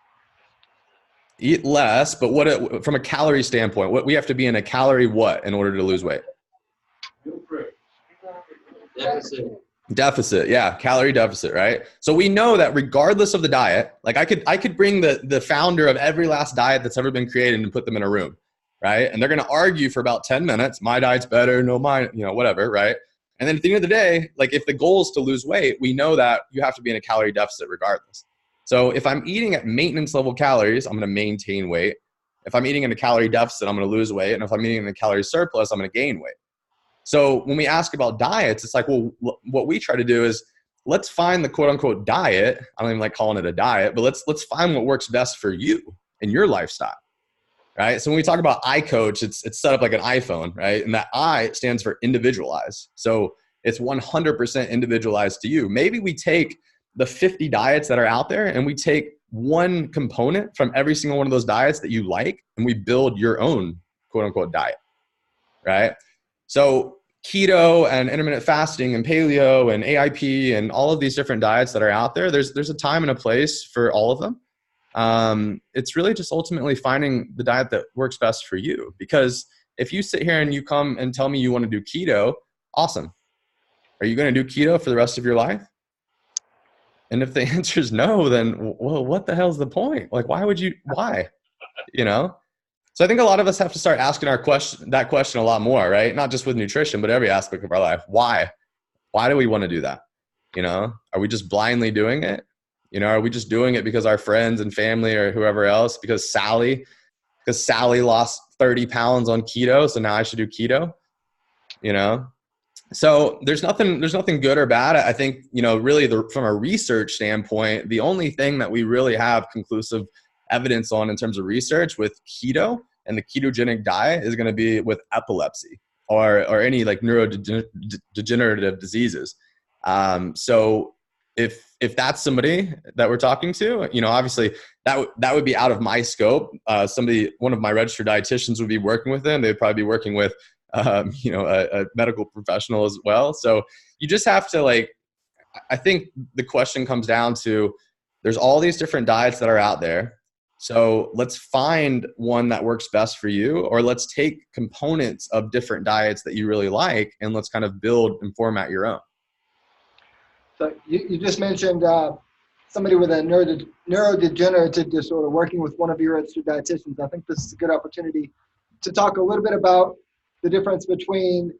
Eat less, but from a calorie standpoint, what we have to be in a calorie what in order to lose weight? Deficit, yeah, calorie deficit, right? So we know that regardless of the diet, like I could bring the founder of every last diet that's ever been created and put them in a room, right? And they're going to argue for about 10 minutes. My diet's better, no, mine, whatever, right? And then at the end of the day, like if the goal is to lose weight, we know that you have to be in a calorie deficit regardless. So if I'm eating at maintenance level calories, I'm going to maintain weight. If I'm eating in a calorie deficit, I'm going to lose weight. And if I'm eating in a calorie surplus, I'm going to gain weight. So when we ask about diets, it's like, well, what we try to do is let's find the quote unquote diet. I don't even like calling it a diet, but let's find what works best for you and your lifestyle, right? So when we talk about iCoach, it's set up like an iPhone, right? And that I stands for individualized. So it's 100% individualized to you. Maybe we take the 50 diets that are out there and we take one component from every single one of those diets that you like, and we build your own quote unquote diet, right? So keto and intermittent fasting and paleo and AIP and all of these different diets that are out there, there's a time and a place for all of them. It's really just ultimately finding the diet that works best for you. Because if you sit here and you come and tell me you want to do keto, awesome. Are you going to do keto for the rest of your life? And if the answer is no, then well, what the hell's the point? Like, why? So I think a lot of us have to start asking that question a lot more, right? Not just with nutrition, but every aspect of our life. Why? Why do we want to do that? Are we just blindly doing it? Are we just doing it because our friends and family or whoever else, because Sally lost 30 pounds on keto, so now I should do keto? So there's nothing good or bad. I think, really from a research standpoint, the only thing that we really have conclusive evidence on in terms of research with keto and the ketogenic diet is going to be with epilepsy or any like neurodegenerative diseases. So if that's somebody that we're talking to, obviously that would be out of my scope. One of my registered dietitians would be working with them. They'd probably be working with, a medical professional as well. So you just have to I think the question comes down to, there's all these different diets that are out there. So let's find one that works best for you, or let's take components of different diets that you really like and let's kind of build and format your own. So you just mentioned somebody with a neurodegenerative disorder working with one of your registered dietitians. I think this is a good opportunity to talk a little bit about the difference between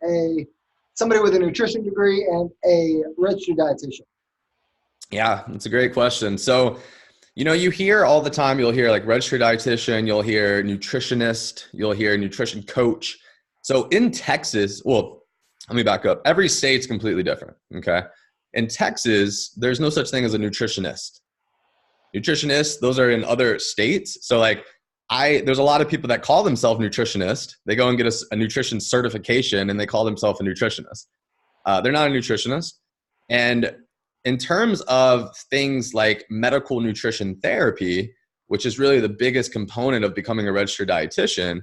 somebody with a nutrition degree and a registered dietitian. Yeah, that's a great question. So, you hear all the time, you'll hear like registered dietitian, you'll hear nutritionist, you'll hear nutrition coach. So in Texas, well, let me back up. Every state's completely different, okay? In Texas, there's no such thing as a nutritionist. Nutritionists, those are in other states. So there's a lot of people that call themselves nutritionist. They go and get a nutrition certification and they call themselves a nutritionist. They're not a nutritionist. And in terms of things like medical nutrition therapy, which is really the biggest component of becoming a registered dietitian,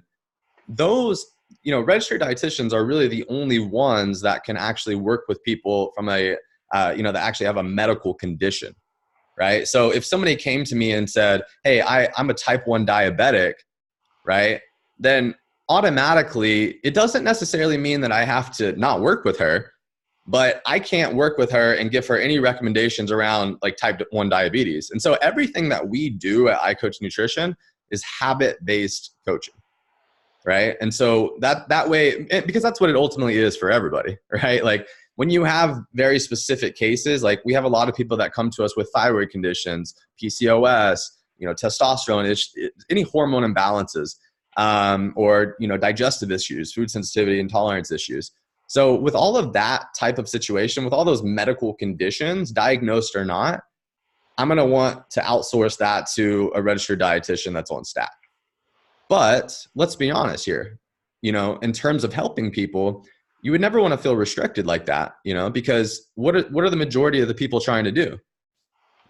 those, registered dietitians are really the only ones that can actually work with people from that actually have a medical condition, right? So if somebody came to me and said, hey, I'm a type 1 diabetic, right? Then automatically, it doesn't necessarily mean that I have to not work with her, but I can't work with her and give her any recommendations around like type 1 diabetes. And so everything that we do at iCoach Nutrition is habit-based coaching, right? And so that way, because that's what it ultimately is for everybody, right? Like when you have very specific cases, like we have a lot of people that come to us with thyroid conditions, PCOS, testosterone, any hormone imbalances, or, digestive issues, food sensitivity, intolerance issues. So with all of that type of situation, with all those medical conditions, diagnosed or not, I'm going to want to outsource that to a registered dietitian that's on staff. But let's be honest here, in terms of helping people, you would never want to feel restricted like that, because what are the majority of the people trying to do?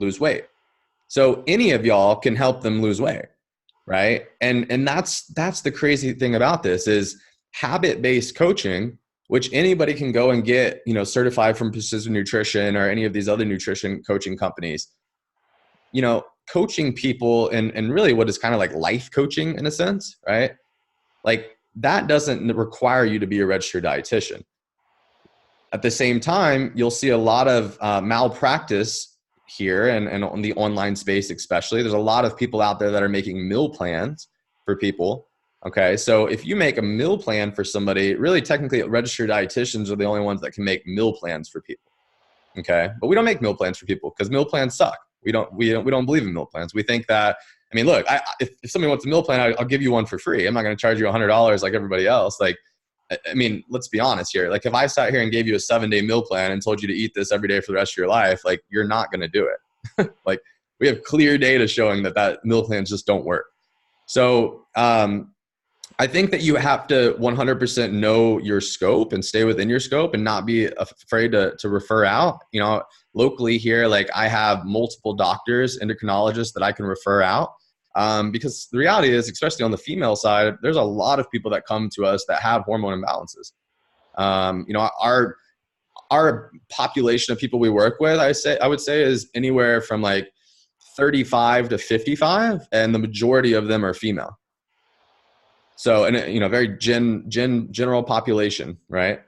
Lose weight. So any of y'all can help them lose weight, right? And that's the crazy thing about this is habit-based coaching, which anybody can go and get, you know, certified from Precision Nutrition or any of these other nutrition coaching companies. You know, coaching people and really what is kind of like life coaching in a sense, right? Like that doesn't require you to be a registered dietitian. At the same time, you'll see a lot of malpractice here and on the online space especially. There's a lot of people out there that are making meal plans for people. Okay, so if you make a meal plan for somebody, really technically registered dietitians are the only ones that can make meal plans for people. Okay, but we don't make meal plans for people because meal plans suck. We don't believe in meal plans. We think that, I mean, look, if somebody wants a meal plan, I'll give you one for free. I'm not going to charge you $100 like everybody else. Like, I mean, let's be honest here. Like if I sat here and gave you a 7-day meal plan and told you to eat this every day for the rest of your life, like you're not going to do it. Like we have clear data showing that meal plans just don't work. So I think that you have to 100% know your scope and stay within your scope and not be afraid to refer out. You know, locally here, like I have multiple doctors, endocrinologists that I can refer out. Because the reality is, especially on the female side, there's a lot of people that come to us that have hormone imbalances. You know, our population of people we work with, I would say is anywhere from like 35 to 55, and the majority of them are female. So, and you know, very general population, right?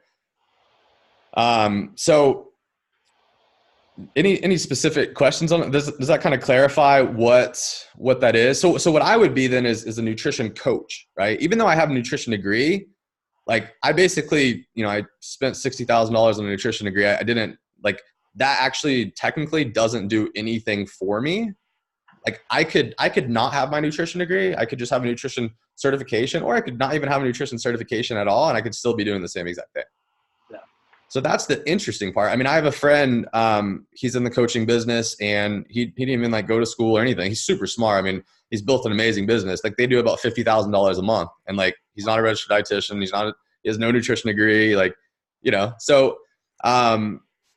So any specific questions on it? Does that kind of clarify what that is? So what I would be then is a nutrition coach, right? Even though I have a nutrition degree, like I basically, you know, I spent $60,000 on a nutrition degree. I didn't like that actually technically doesn't do anything for me. Like I could not have my nutrition degree. I could just have a nutrition certification, or I could not even have a nutrition certification at all. And I could still be doing the same exact thing. Yeah. So that's the interesting part. I mean, I have a friend, he's in the coaching business and he didn't even like go to school or anything. He's super smart. I mean, he's built an amazing business. Like they do about $50,000 a month, and like, he's not a registered dietitian. He has no nutrition degree. Like, you know, so,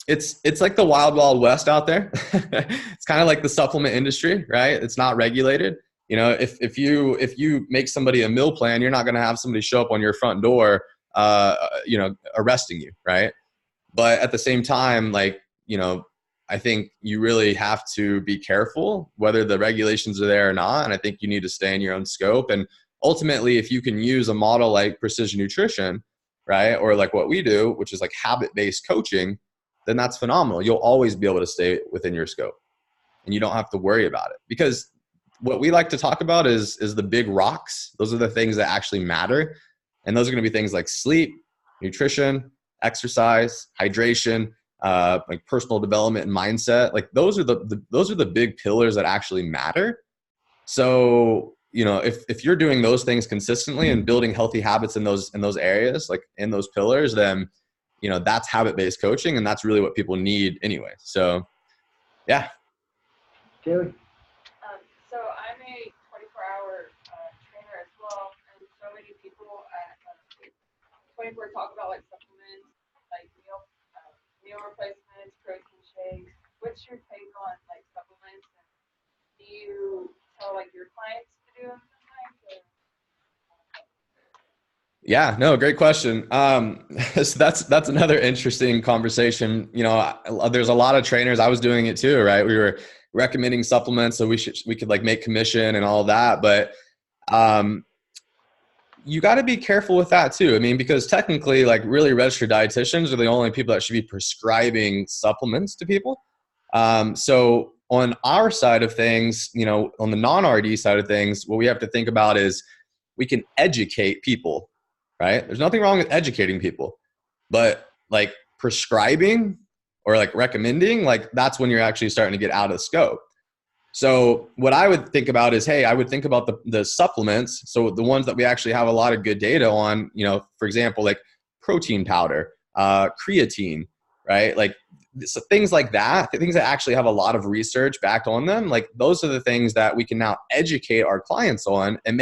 it's like the wild west out there. It's kind of like the supplement industry, right? It's not regulated. You know, if you make somebody a meal plan, you're not going to have somebody show up on your front door, you know, arresting you, right? But at the same time, like, you know, I think you really have to be careful whether the regulations are there or not. And I think you need to stay in your own scope. And ultimately, if you can use a model like Precision Nutrition, right, or like what we do, which is like habit-based coaching, then that's phenomenal. You'll always be able to stay within your scope and you don't have to worry about it, because what we like to talk about is the big rocks. Those are the things that actually matter. And those are going to be things like sleep, nutrition, exercise, hydration, like personal development and mindset. Like those are the big pillars that actually matter. So, you know, if you're doing those things consistently and building healthy habits in those areas, like in those pillars, then, you know, that's habit-based coaching, and that's really what people need anyway. So, yeah. Kaylee? So I'm a 24-hour trainer as well, and so many people at 24 talk about like supplements, like meal replacements, protein shakes. What's your take on like supplements? And do you tell like your clients to do them sometimes? Or? Yeah, no, great question. So that's another interesting conversation. You know, there's a lot of trainers. I was doing it too, right? We were recommending supplements so we could like make commission and all that. But you got to be careful with that too. I mean, because technically, like really registered dietitians are the only people that should be prescribing supplements to people. So on our side of things, you know, on the non-RD side of things, what we have to think about is we can educate people, right? There's nothing wrong with educating people, but like prescribing or like recommending, like that's when you're actually starting to get out of scope. So what I would think about is, hey, I would think about the supplements. So the ones that we actually have a lot of good data on, you know, for example, like protein powder, creatine, right? Like so things like that, things that actually have a lot of research backed on them. Like those are the things that we can now educate our clients on and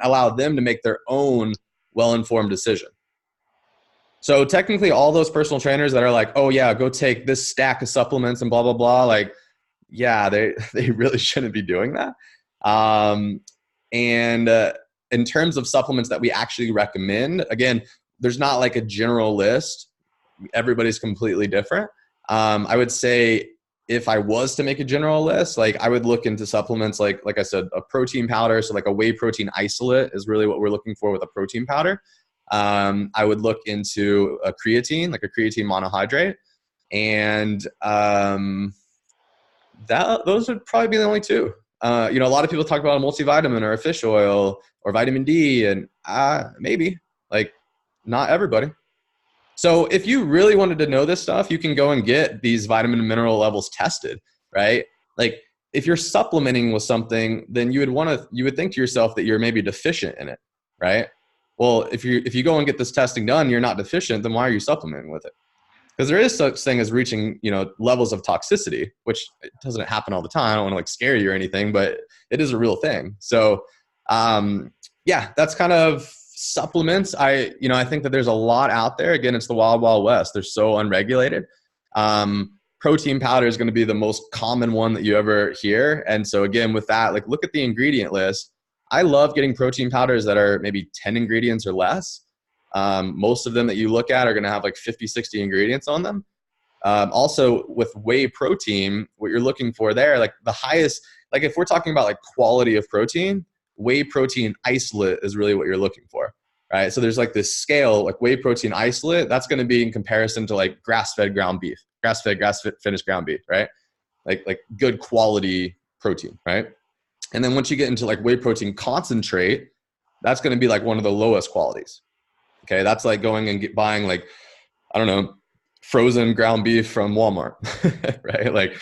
allow them to make their own well-informed decision. So technically all those personal trainers that are like, oh yeah, go take this stack of supplements and blah, blah, blah. Like, yeah, they really shouldn't be doing that. And in terms of supplements that we actually recommend, again, there's not like a general list. Everybody's completely different. I would say if I was to make a general list, like I would look into supplements like I said, a protein powder. So like a whey protein isolate is really what we're looking for with a protein powder. I would look into a creatine, like a creatine monohydrate. And those would probably be the only two. A lot of people talk about a multivitamin or a fish oil or vitamin D, and maybe, like, not everybody. So if you really wanted to know this stuff, you can go and get these vitamin and mineral levels tested, right? Like if you're supplementing with something, then you would think to yourself that you're maybe deficient in it, right? Well, if you go and get this testing done, you're not deficient, then why are you supplementing with it? Because there is such thing as reaching, levels of toxicity, which it doesn't happen all the time. I don't want to like scare you or anything, but it is a real thing. So, that's kind of supplements. I think that there's a lot out there. Again, it's the wild, wild west. They're so unregulated. Protein powder is going to be the most common one that you ever hear. And so again, with that, like look at the ingredient list. I love getting protein powders that are maybe 10 ingredients or less. Most of them that you look at are going to have like 50, 60 ingredients on them. Also with whey protein, what you're looking for there, like the highest, like if we're talking about like quality of protein, whey protein isolate is really what you're looking for, right? So there's like this scale, like whey protein isolate, that's going to be in comparison to like grass-fed ground beef, grass-fed finished ground beef, right? Like good quality protein, right? And then once you get into like whey protein concentrate, that's going to be like one of the lowest qualities. Okay, that's like going and buying like, I don't know, frozen ground beef from Walmart, right? Like,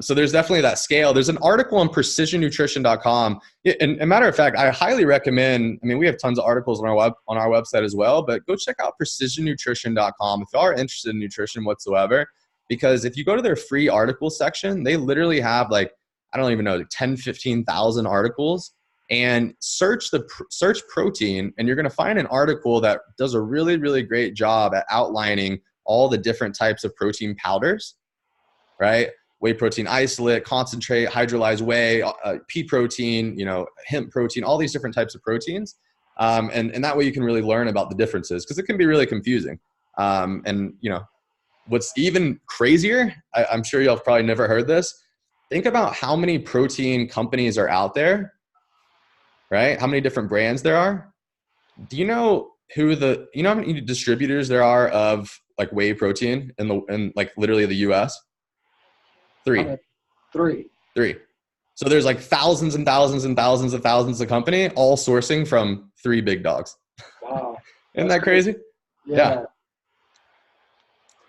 so there's definitely that scale. There's an article on precisionnutrition.com. And a matter of fact, I highly recommend, I mean, we have tons of articles on our website as well, but go check out precisionnutrition.com if you are interested in nutrition whatsoever, because if you go to their free article section, they literally have like, I don't even know, 10, 15,000 articles. And search protein, and you're going to find an article that does a really, really great job at outlining all the different types of protein powders, right? Whey protein isolate, concentrate, hydrolyzed whey, pea protein, hemp protein, all these different types of proteins. And that way you can really learn about the differences, because it can be really confusing. What's even crazier, I'm sure y'all have probably never heard this. Think about how many protein companies are out there, right? How many different brands there are? Do you know how many distributors there are of like whey protein in like literally the US? Three. So there's like thousands and thousands and thousands of thousands of company all sourcing from 3 big dogs. Wow. Isn't that crazy? Yeah.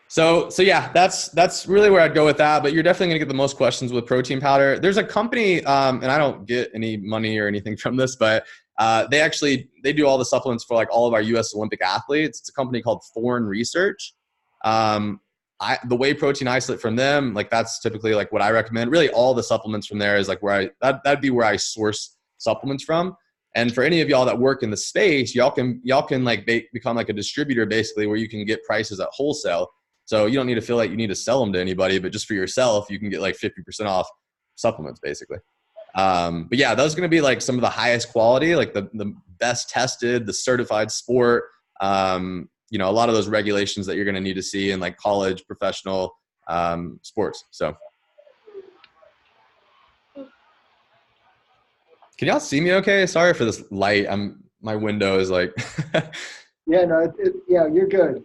So yeah, that's really where I'd go with that. But you're definitely gonna get the most questions with protein powder. There's a company, and I don't get any money or anything from this, but they do all the supplements for like all of our U.S. Olympic athletes. It's a company called Thorne Research. The whey protein isolate from them, like that's typically like what I recommend. Really, all the supplements from there is like that'd be where I source supplements from. And for any of y'all that work in the space, y'all can like become like a distributor basically, where you can get prices at wholesale. So you don't need to feel like you need to sell them to anybody, but just for yourself, you can get like 50% off supplements basically. But yeah, those are going to be like some of the highest quality, like the best tested, the certified sport, a lot of those regulations that you're going to need to see in like college, professional sports. So can y'all see me okay? Sorry for this light. My window is like. Yeah, no, you're good.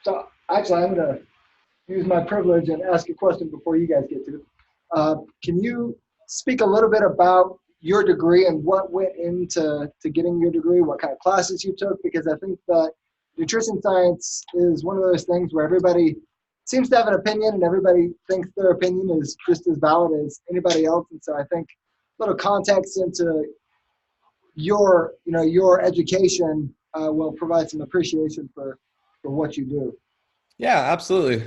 So actually, I'm going to use my privilege and ask a question before you guys get to. Can you speak a little bit about your degree and what went into getting your degree, what kind of classes you took? Because I think that nutrition science is one of those things where everybody seems to have an opinion and everybody thinks their opinion is just as valid as anybody else. And so I think a little context into your education will provide some appreciation for what you do. Yeah, absolutely.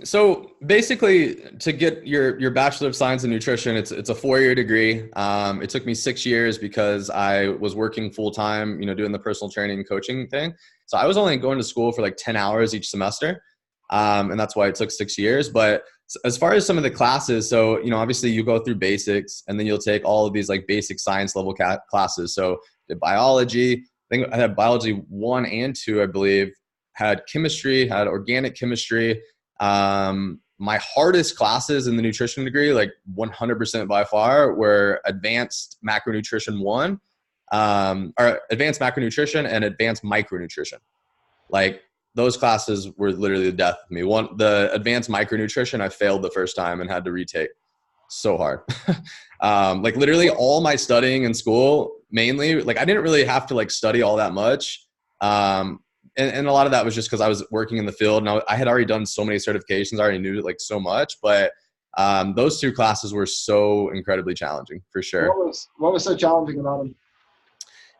So basically, to get your Bachelor of Science in Nutrition, it's a 4-year degree. It took me 6 years because I was working full time, doing the personal training and coaching thing. So I was only going to school for like 10 hours each semester, and that's why it took 6 years. But as far as some of the classes, so obviously you go through basics, and then you'll take all of these like basic science level classes. So the biology. I think I had biology 1 and 2, I believe, had chemistry, had organic chemistry. My hardest classes in the nutrition degree, like 100% by far, were advanced macronutrition 1, or advanced macronutrition and advanced micronutrition. Like those classes were literally the death of me. The advanced micronutrition, I failed the first time and had to retake. So hard. Like literally all my studying in school, mainly, like I didn't really have to like study all that much. And a lot of that was just because I was working in the field and I had already done so many certifications. I already knew like so much, but those 2 classes were so incredibly challenging for sure. What was so challenging about them?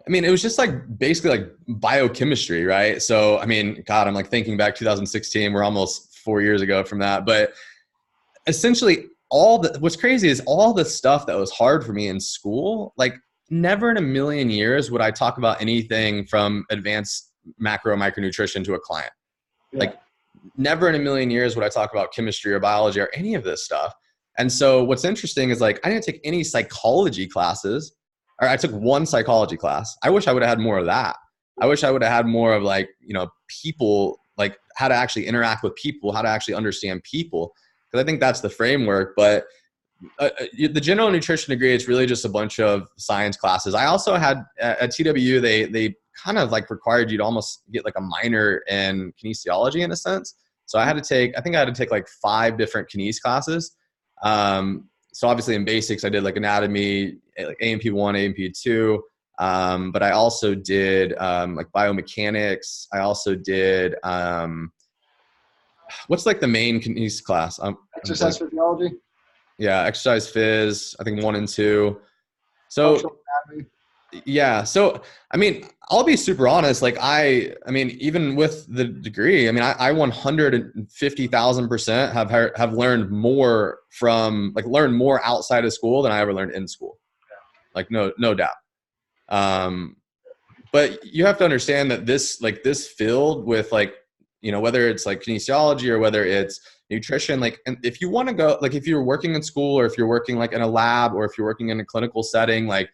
I mean, it was just like basically like biochemistry, right? So, I mean, God, I'm like thinking back 2016, we're almost 4 years ago from that, but essentially what's crazy is all the stuff that was hard for me in school, like never in a million years would I talk about anything from advanced macro micronutrition to a client. Yeah. Like never in a million years would I talk about chemistry or biology or any of this stuff. And so what's interesting is like, I didn't take any psychology classes, or I took 1 psychology class. I wish I would have had more of that. I wish I would have had more of like, people, like how to actually interact with people, how to actually understand people. Because I think that's the framework. But the general nutrition degree, it's really just a bunch of science classes. I also had at TWU, they kind of like required you to almost get like a minor in kinesiology in a sense. So I think I had to take like 5 different kines classes. So obviously in basics, I did like anatomy, like A&P1, A&P2. But I also did like biomechanics. I also did, what's like the main kines class? Exercise physiology. Yeah, exercise phys, I think 1 and 2. So yeah, so I mean, I'll be super honest. Like I mean, even with the degree, I mean, I 150,000% have learned more learned more outside of school than I ever learned in school. Like no doubt. But you have to understand that this field with like, whether it's like kinesiology or whether it's nutrition, like, and if you want to go, like if you're working in school or if you're working like in a lab or if you're working in a clinical setting, like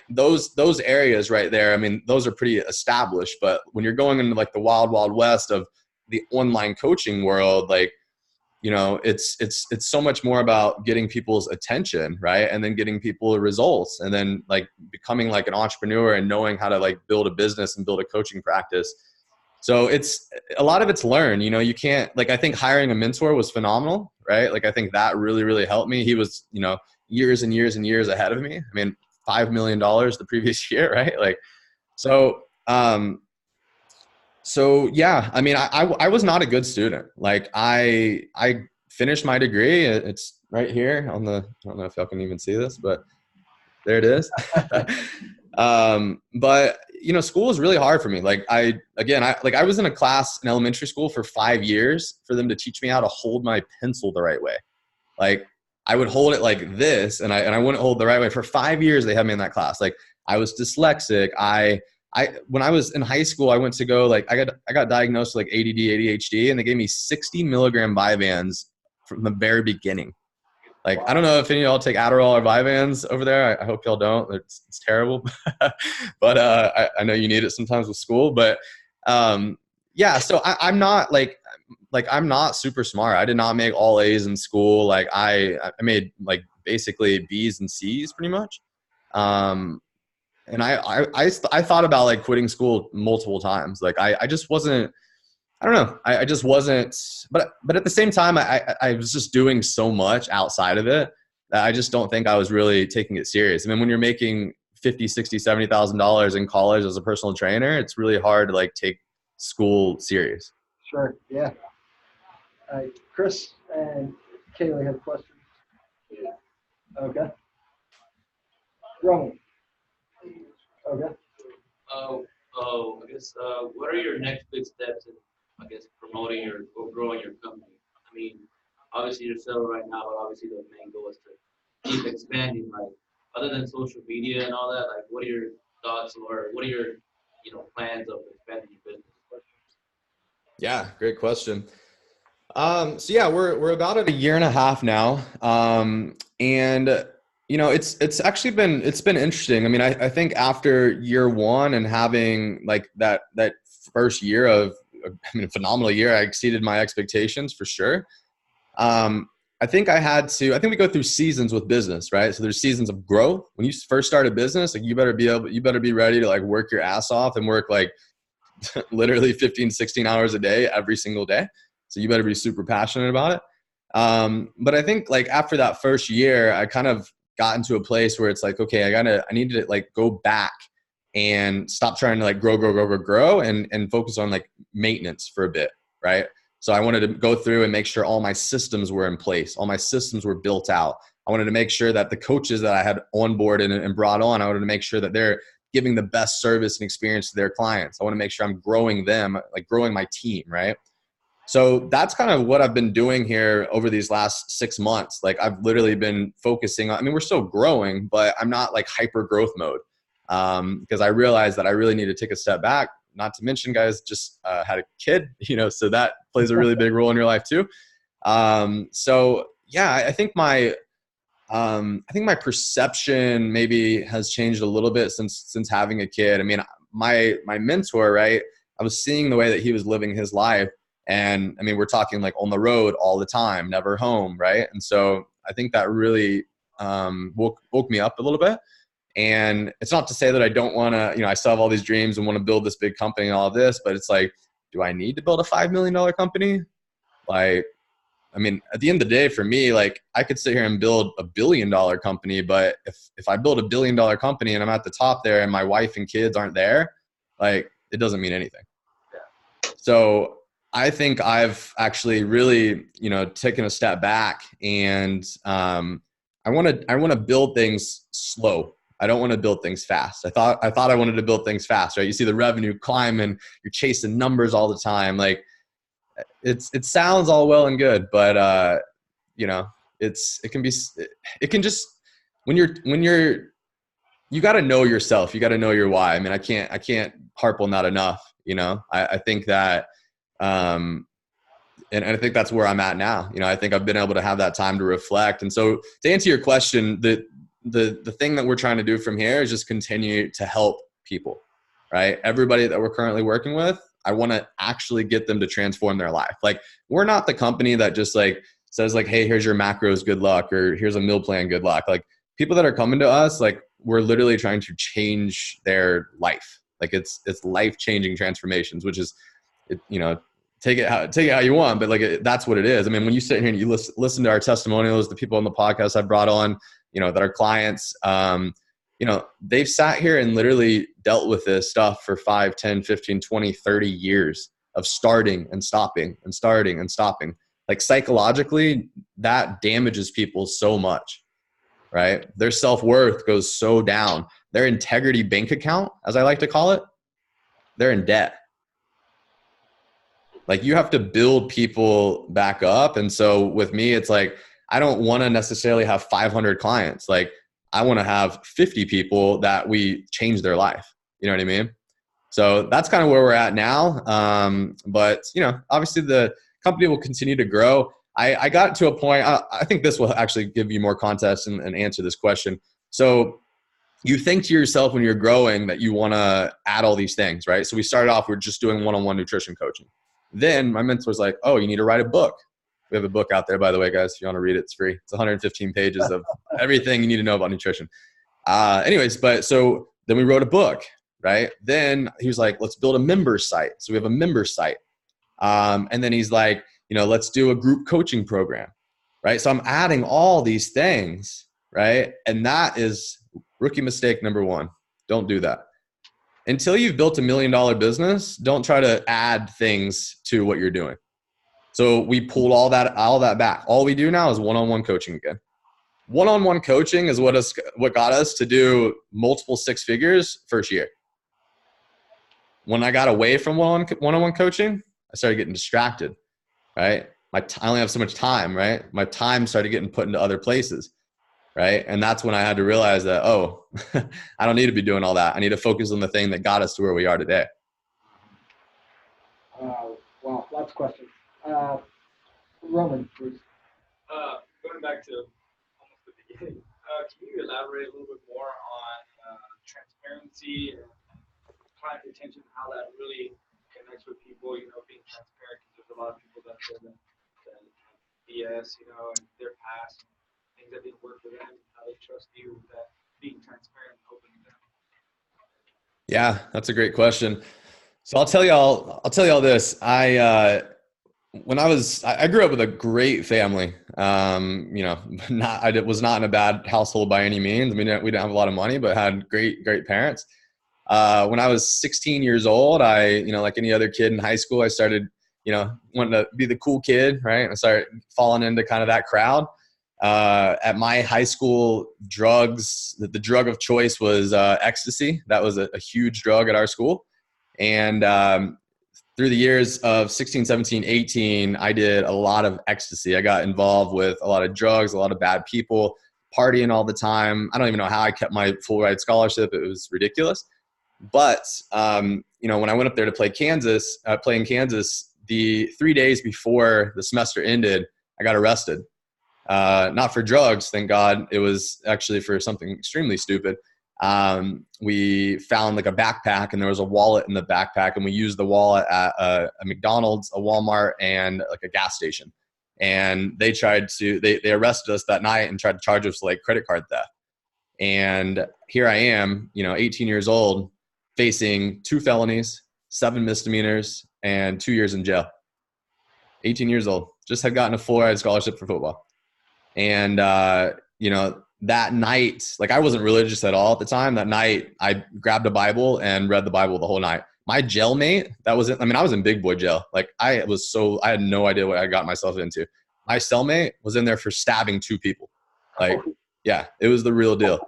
those areas right there, I mean, those are pretty established. But when you're going into like the wild west of the online coaching world, like, it's so much more about getting people's attention, right? And then getting people results, and then like becoming like an entrepreneur and knowing how to like build a business and build a coaching practice. So it's a lot of it's learned. You can't, like, I think hiring a mentor was phenomenal, right? Like I think that really, really helped me. He was, years and years and years ahead of me. I mean, $5 million the previous year, right? Like, so yeah, I mean, I was not a good student. Like I finished my degree. It's right here on I don't know if y'all can even see this, but there it is. But school is really hard for me. Like I was in a class in elementary school for 5 years for them to teach me how to hold my pencil the right way. Like I would hold it like this and I wouldn't hold the right way. For 5 years, they had me in that class. Like I was dyslexic. When I was in high school, I went to go, like, I got diagnosed with like ADD, ADHD, and they gave me 60 milligram Vyvanse from the very beginning. Like, I don't know if any of y'all take Adderall or Vyvanse over there. I hope y'all don't. It's terrible. But I know you need it sometimes with school. But yeah, so I'm not I'm not super smart. I did not make all A's in school. Like I made like basically B's and C's pretty much. And I thought about like quitting school multiple times. Like I just wasn't, I don't know. I just wasn't, but at the same time, I was just doing so much outside of it that I just don't think I was really taking it serious. I mean, when you're making $50,000, $60,000, $70,000 in college as a personal trainer, it's really hard to like take school serious. Sure. Yeah. Chris and Kaylee have questions. Yeah. Okay. Roman. Okay. I guess, what are your next big steps in, I guess, promoting or growing your company? I mean, obviously you're selling right now, but obviously the main goal is to keep expanding. Like, other than social media and all that, like, what are your thoughts or what are your, plans of expanding your business? Yeah, great question. So yeah, we're about at 1.5 years now. And It's actually been interesting. I mean, I think after year one and having like that first year of, I mean, a phenomenal year, I exceeded my expectations for sure. I think we go through seasons with business, right? So there's seasons of growth. When you first start a business, like you better be ready to like work your ass off and work like literally 15, 16 hours a day, every single day. So you better be super passionate about it. But I think like after that first year, I kind of got into a place where it's like, okay, I need to like go back and stop trying to like grow and focus on like maintenance for a bit. Right. So I wanted to go through and make sure all my systems were in place. All my systems were built out. I wanted to make sure that the coaches that I had on board and brought on, I wanted to make sure that they're giving the best service and experience to their clients. I want to make sure I'm growing them, like growing my team. Right. So that's kind of what I've been doing here over these last 6 months. Like I've literally been focusing on, I mean, we're still growing, but I'm not like hyper growth mode. Because I realized that I really need to take a step back. Not to mention, guys, just had a kid, so that plays a really big role in your life too. So yeah, I think my perception maybe has changed a little bit since having a kid. I mean, my mentor, right? I was seeing the way that he was living his life, and I mean, we're talking like on the road all the time, never home, right? And so I think that really woke me up a little bit. And it's not to say that I don't want to, I still have all these dreams and want to build this big company and all of this, but it's like, do I need to build a $5 million company? Like, I mean, at the end of the day, for me, like I could sit here and build a $1 billion company, but if I build a $1 billion company and I'm at the top there and my wife and kids aren't there, like it doesn't mean anything. So I think I've actually really, taken a step back, and I want to build things slow. I don't want to build things fast. I thought I wanted to build things fast, right? You see the revenue climb and you're chasing numbers all the time. Like it sounds all well and good, but it can just, when you got to know yourself, you got to know your why. I mean, I can't harp on that enough. I think that, and I think that's where I'm at now. I think I've been able to have that time to reflect. And so to answer your question, the thing that we're trying to do from here is just continue to help people, right? Everybody that we're currently working with, I want to actually get them to transform their life. Like we're not the company that just like says like, hey, here's your macros, good luck, or here's a meal plan, good luck. Like people that are coming to us, like we're literally trying to change their life. Like it's life-changing transformations, which is, take it how you want, but like that's what it is. I mean, when you sit here and you listen to our testimonials, the people on the podcast I brought on, that are clients, they've sat here and literally dealt with this stuff for 5, 10, 15, 20, 30 years of starting and stopping and starting and stopping. Like psychologically, that damages people so much, right? Their self-worth goes so down. Their integrity bank account, as I like to call it, they're in debt. Like you have to build people back up. And so with me, it's like, I don't want to necessarily have 500 clients. Like I want to have 50 people that we change their life. You know what I mean? So that's kind of where we're at now. But obviously the company will continue to grow. I got to a point, I think this will actually give you more context and answer this question. So you think to yourself when you're growing that you want to add all these things, right? So we started off, we're just doing one-on-one nutrition coaching. Then my mentor was like, oh, you need to write a book. We have a book out there, by the way, guys. If you want to read it, it's free. It's 115 pages of everything you need to know about nutrition. But so then we wrote a book, right? Then he was like, let's build a member site. So we have a member site. And then he's like, let's do a group coaching program, right? So I'm adding all these things, right? And that is rookie mistake number one. Don't do that. Until you've built $1 million business, don't try to add things to what you're doing. So we pulled all that back. All we do now is one-on-one coaching again. One-on-one coaching is what got us to do multiple 6 figures first year. When I got away from one-on-one coaching, I started getting distracted, right? I only have so much time, right? My time started getting put into other places, right? And that's when I had to realize that, oh, I don't need to be doing all that. I need to focus on the thing that got us to where we are today. Wow, lots of questions. Roman, please. Going back to almost the beginning, can you elaborate a little bit more on transparency and client retention, how that really connects with people, being transparent, because there's a lot of people that BS, and their past, things that didn't work for them, how they trust you with that, being transparent and open to them. Yeah, that's a great question. So I'll tell y'all this. I grew up with a great family. Was not in a bad household by any means. I mean, we didn't have a lot of money, but had great parents. When I was 16 years old, like any other kid in high school, I started, wanting to be the cool kid, right? And I started falling into kind of that crowd. At my high school, the drug of choice was ecstasy. That was a huge drug at our school. And through the years of 16, 17, 18, I did a lot of ecstasy. I got involved with a lot of drugs, a lot of bad people, partying all the time. I don't even know how I kept my full ride scholarship. It was ridiculous. But, when I went up there to play in Kansas, the 3 days before the semester ended, I got arrested. Not for drugs, thank God. It was actually for something extremely stupid. We found like a backpack, and there was a wallet in the backpack, and we used the wallet at a McDonald's, a Walmart, and like a gas station. And they arrested us that night and tried to charge us like credit card theft. And here I am, 18 years old, facing 2 felonies, 7 misdemeanors, and 2 years in jail. 18 years old, just had gotten a full ride scholarship for football. And, that night, like I wasn't religious at all at the time. That night I grabbed a Bible and read the Bible the whole night. My jailmate, I was in big boy jail. Like I had no idea what I got myself into. My cellmate was in there for stabbing 2 people. Like, yeah, it was the real deal.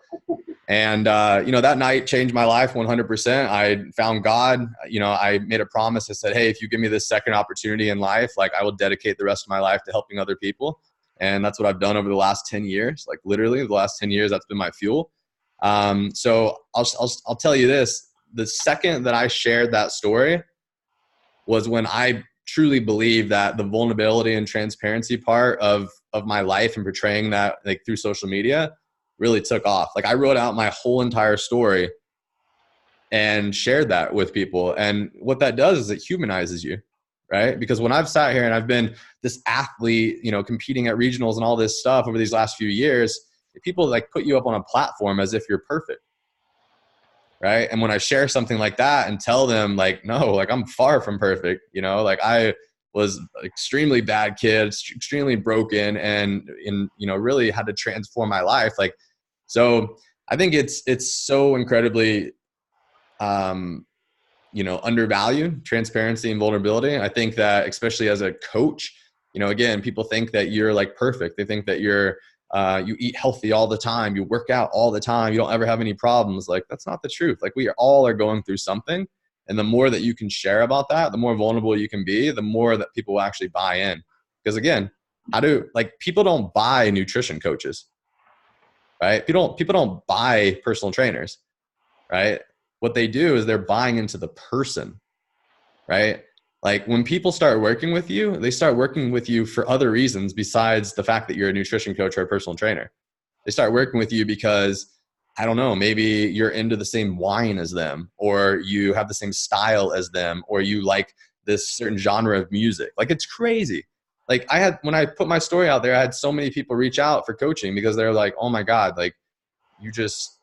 And, that night changed my life 100%. I found God. I made a promise. I said, hey, if you give me this second opportunity in life, like I will dedicate the rest of my life to helping other people. And that's what I've done over the last 10 years. Like literally the last 10 years, that's been my fuel. So I'll tell you this, the second that I shared that story was when I truly believe that the vulnerability and transparency part of my life and portraying that like through social media really took off. Like I wrote out my whole entire story and shared that with people. And what that does is it humanizes you, right? Because when I've sat here and I've been this athlete, competing at regionals and all this stuff over these last few years, people like put you up on a platform as if you're perfect. Right. And when I share something like that and tell them like, no, like I'm far from perfect, like I was extremely bad kid, extremely broken, and really had to transform my life. Like, so I think it's so incredibly, undervalued, transparency and vulnerability. I think that especially as a coach, again, people think that you're like perfect. They think that you eat healthy all the time. You work out all the time. You don't ever have any problems. Like that's not the truth. Like we all are going through something. And the more that you can share about that, the more vulnerable you can be, the more that people will actually buy in. Because again, people don't buy nutrition coaches, right? People don't buy personal trainers, right? What they do is they're buying into the person, right? Like when people start working with you, they start working with you for other reasons besides the fact that you're a nutrition coach or a personal trainer. They start working with you because, I don't know, maybe you're into the same wine as them, or you have the same style as them, or you like this certain genre of music. Like it's crazy. Like when I put my story out there, I had so many people reach out for coaching because they're like, oh my God, like you just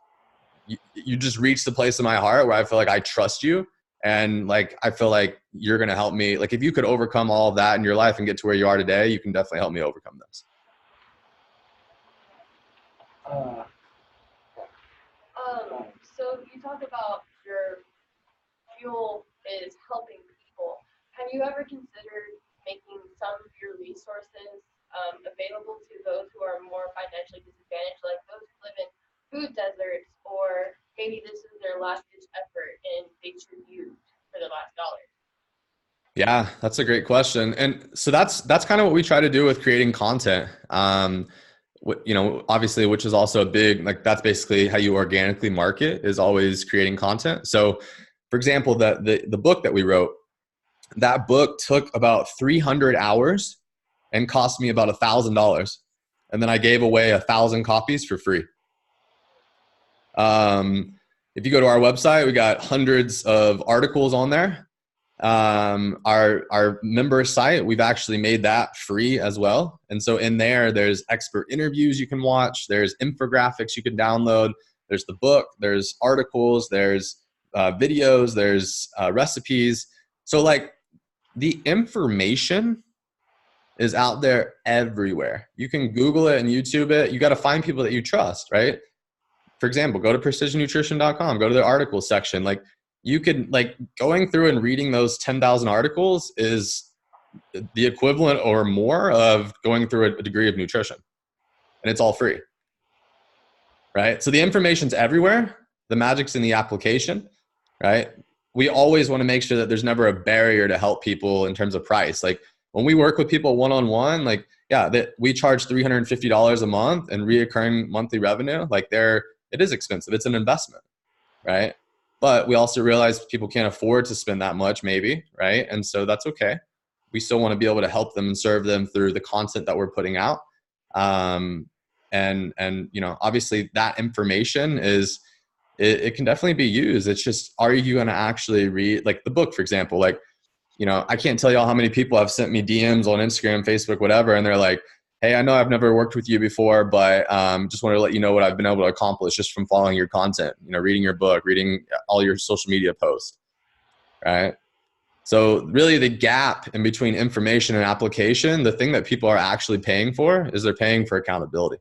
reached the place in my heart where I feel like I trust you. And like, I feel like you're going to help me. Like if you could overcome all of that in your life and get to where you are today, you can definitely help me overcome this. So you talk about your fuel is helping people. Have you ever considered making some of your resources available to those who are more financially disadvantaged, like those who live in food deserts, or maybe this is their last ditch effort and they tribute for the last dollar? Yeah, that's a great question. And so that's kind of what we try to do with creating content. Obviously, which is also a big, like that's basically how you organically market, is always creating content. So for example, the book that we wrote, that book took about 300 hours and cost me about $1,000. And then I gave away 1,000 copies for free. If you go to our website, we got hundreds of articles on there. Our member site, we've actually made that free as well. And so in there, there's expert interviews you can watch. There's infographics you can download. There's the book, there's articles, there's videos, there's recipes. So like the information is out there everywhere. You can Google it and YouTube it. You got to find people that you trust, right? For example, go to precisionnutrition.com, go to the article section. Like you could, like, going through and reading those 10,000 articles is the equivalent or more of going through a degree of nutrition, and it's all free, right? So the information's everywhere. The magic's in the application, right? We always want to make sure that there's never a barrier to help people in terms of price. Like when we work with people one-on-one, like, yeah, that we charge $350 a month and reoccurring monthly revenue. Like it is expensive. It's an investment, right? But we also realize people can't afford to spend that much maybe, right? And so that's okay. We still want to be able to help them and serve them through the content that we're putting out. And you know, obviously that information is, it can definitely be used. It's just, are you going to actually read, like the book, for example? Like, you know, I can't tell y'all how many people have sent me DMs on Instagram, Facebook, whatever. And they're like, hey, I know I've never worked with you before, but just wanted to let you know what I've been able to accomplish just from following your content, you know, reading your book, reading all your social media posts, right? So really the gap in between information and application, the thing that people are actually paying for is they're paying for accountability,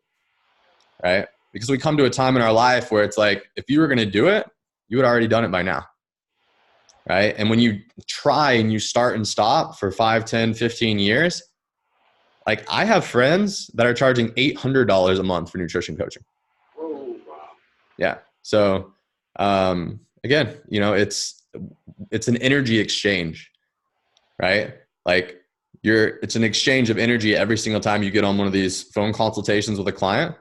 right? Because we come to a time in our life where it's like, if you were going to do it, you would have already done it by now, right? And when you try and you start and stop for 5, 10, 15 years, like I have friends that are charging $800 a month for nutrition coaching. Whoa, wow. Yeah. So again, you know, it's an energy exchange, right? Like it's an exchange of energy every single time you get on one of these phone consultations with a client.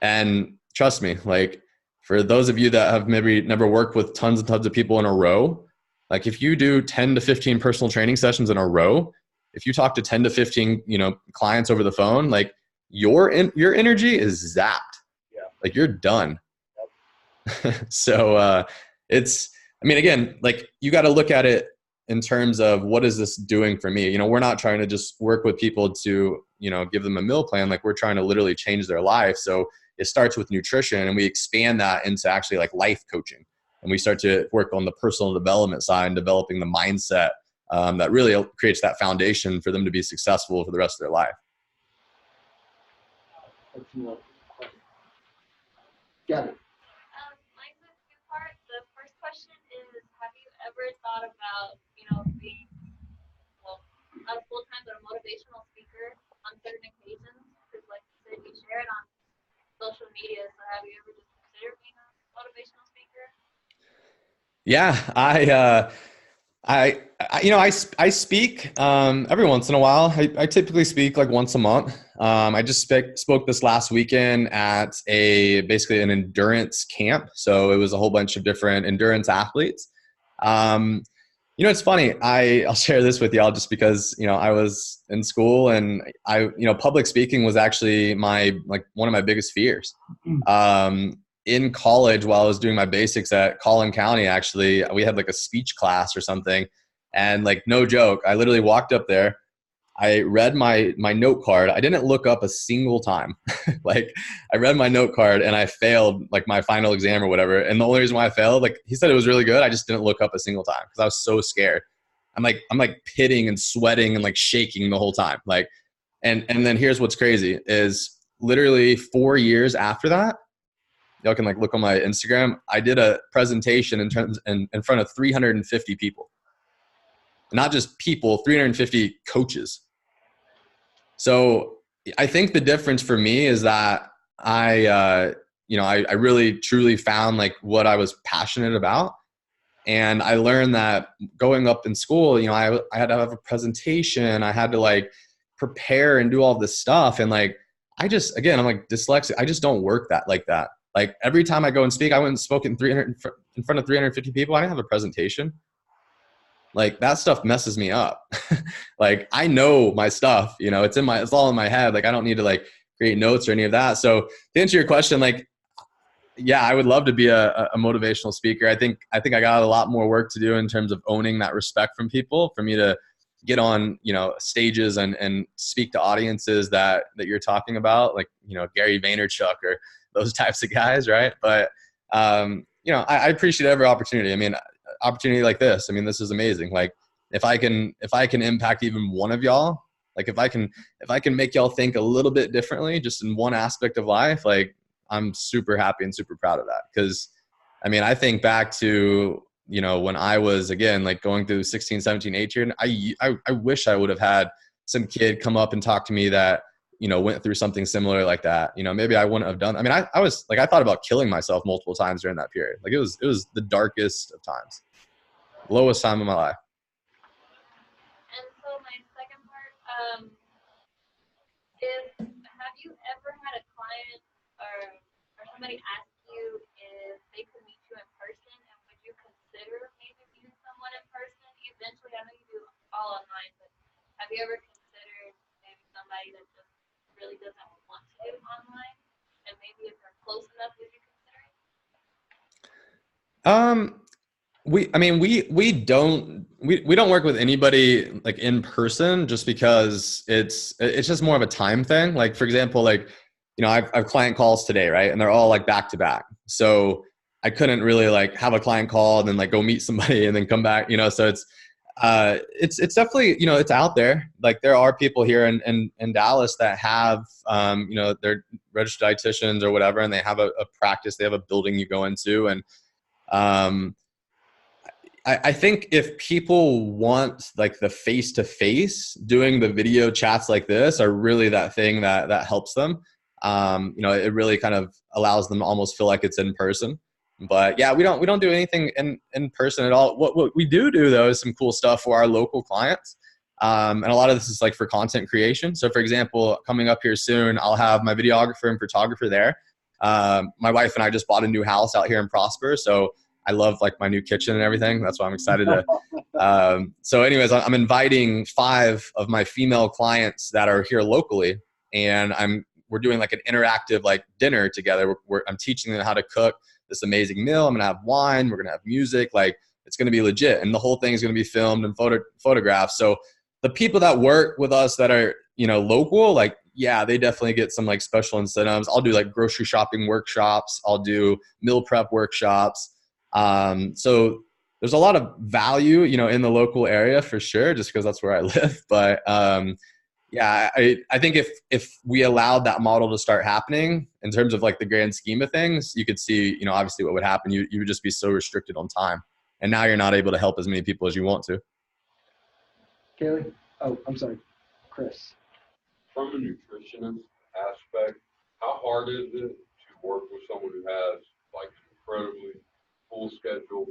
And trust me, like for those of you that have maybe never worked with tons and tons of people in a row, like if you do 10 to 15 personal training sessions in a row, if you talk to 10 to 15, you know, clients over the phone, like your energy is zapped. Yeah. Like you're done. Yep. So I mean, again, like you got to look at it in terms of what is this doing for me? You know, we're not trying to just work with people to, you know, give them a meal plan. Like we're trying to literally change their life. So it starts with nutrition and we expand that into actually like life coaching. And we start to work on the personal development side and developing the mindset that really creates that foundation for them to be successful for the rest of their life. Got it. Mine's a two-part. The first question is, have you ever thought about, being, not full-time, but a motivational speaker on certain occasions? Because like you said, you share it on social media. So have you ever just considered being a motivational speaker? Yeah, I speak every once in a while. I typically speak like once a month. I just spoke this last weekend at basically an endurance camp. So it was a whole bunch of different endurance athletes. It's funny. I'll share this with y'all just because, I was in school and public speaking was actually one of my biggest fears. In college, while I was doing my basics at Collin County, actually, we had like a speech class or something. And like, no joke, I literally walked up there. I read my note card. I didn't look up a single time. Like I read my note card and I failed like my final exam or whatever. And the only reason why I failed, like he said it was really good. I just didn't look up a single time because I was so scared. I'm like pitting and sweating and like shaking the whole time. Like, and then here's what's crazy is literally 4 years after that, y'all can like look on my Instagram. I did a presentation in front of 350 people, not just people, 350 coaches. So I think the difference for me is that I really truly found like what I was passionate about. And I learned that going up in school, I had to have a presentation. I had to like prepare and do all this stuff. And like, I'm like dyslexic. I just don't work like that. Like every time I go and speak, I went and spoke in front of 350 people. I didn't have a presentation. Like that stuff messes me up. Like I know my stuff, it's all in my head. Like I don't need to like create notes or any of that. So to answer your question, like, yeah, I would love to be a motivational speaker. I think I got a lot more work to do in terms of owning that respect from people for me to get on, stages and speak to audiences that you're talking about, like, Gary Vaynerchuk or those types of guys. Right. But, I appreciate every opportunity. I mean, opportunity like this, I mean, this is amazing. Like if I can impact even one of y'all, like if I can make y'all think a little bit differently just in one aspect of life, like I'm super happy and super proud of that. Cause I mean, I think back to, when I was, again, like going through 16, 17, 18, I wish I would have had some kid come up and talk to me that, went through something similar like that. Maybe I wouldn't have done. I mean, I was like, I thought about killing myself multiple times during that period. Like it was the darkest of times, lowest time of my life. And so my second part, is have you ever had a client or somebody ask you if they could meet you in person, and would you consider maybe meeting someone in person eventually? I know you do all online, but have you ever considered maybe somebody that just really doesn't want to do online, and maybe if they're close enough, would you consider it? We don't work with anybody like in person just because it's just more of a time thing. Like for example, like, I've client calls today, right? And they're all like back to back. So I couldn't really like have a client call and then like go meet somebody and then come back, so it's definitely, it's out there. Like there are people here in Dallas that have, they're registered dietitians or whatever, and they have a practice, they have a building you go into. And, I think if people want like the face-to-face, doing the video chats like this are really that thing that helps them. It really kind of allows them to almost feel like it's in person. But yeah, we don't do anything in person at all. What we do though is some cool stuff for our local clients. And a lot of this is like for content creation. So for example, coming up here soon, I'll have my videographer and photographer there. My wife and I just bought a new house out here in Prosper. So I love like my new kitchen and everything. That's why I'm excited to. So anyways, I'm inviting 5 of my female clients that are here locally, and we're doing like an interactive like dinner together. I'm teaching them how to cook this amazing meal. I'm going to have wine. We're going to have music. Like it's going to be legit. And the whole thing is going to be filmed and photographed. So the people that work with us that are, local, like, yeah, they definitely get some like special incentives. I'll do like grocery shopping workshops. I'll do meal prep workshops. So there's a lot of value, in the local area for sure, just because that's where I live. But, yeah, I think if we allowed that model to start happening in terms of like the grand scheme of things, you could see, obviously what would happen. You would just be so restricted on time, and now you're not able to help as many people as you want to. Kaylee? Oh, I'm sorry. Chris. From a nutritionist aspect, how hard is it to work with someone who has like an incredibly full schedule,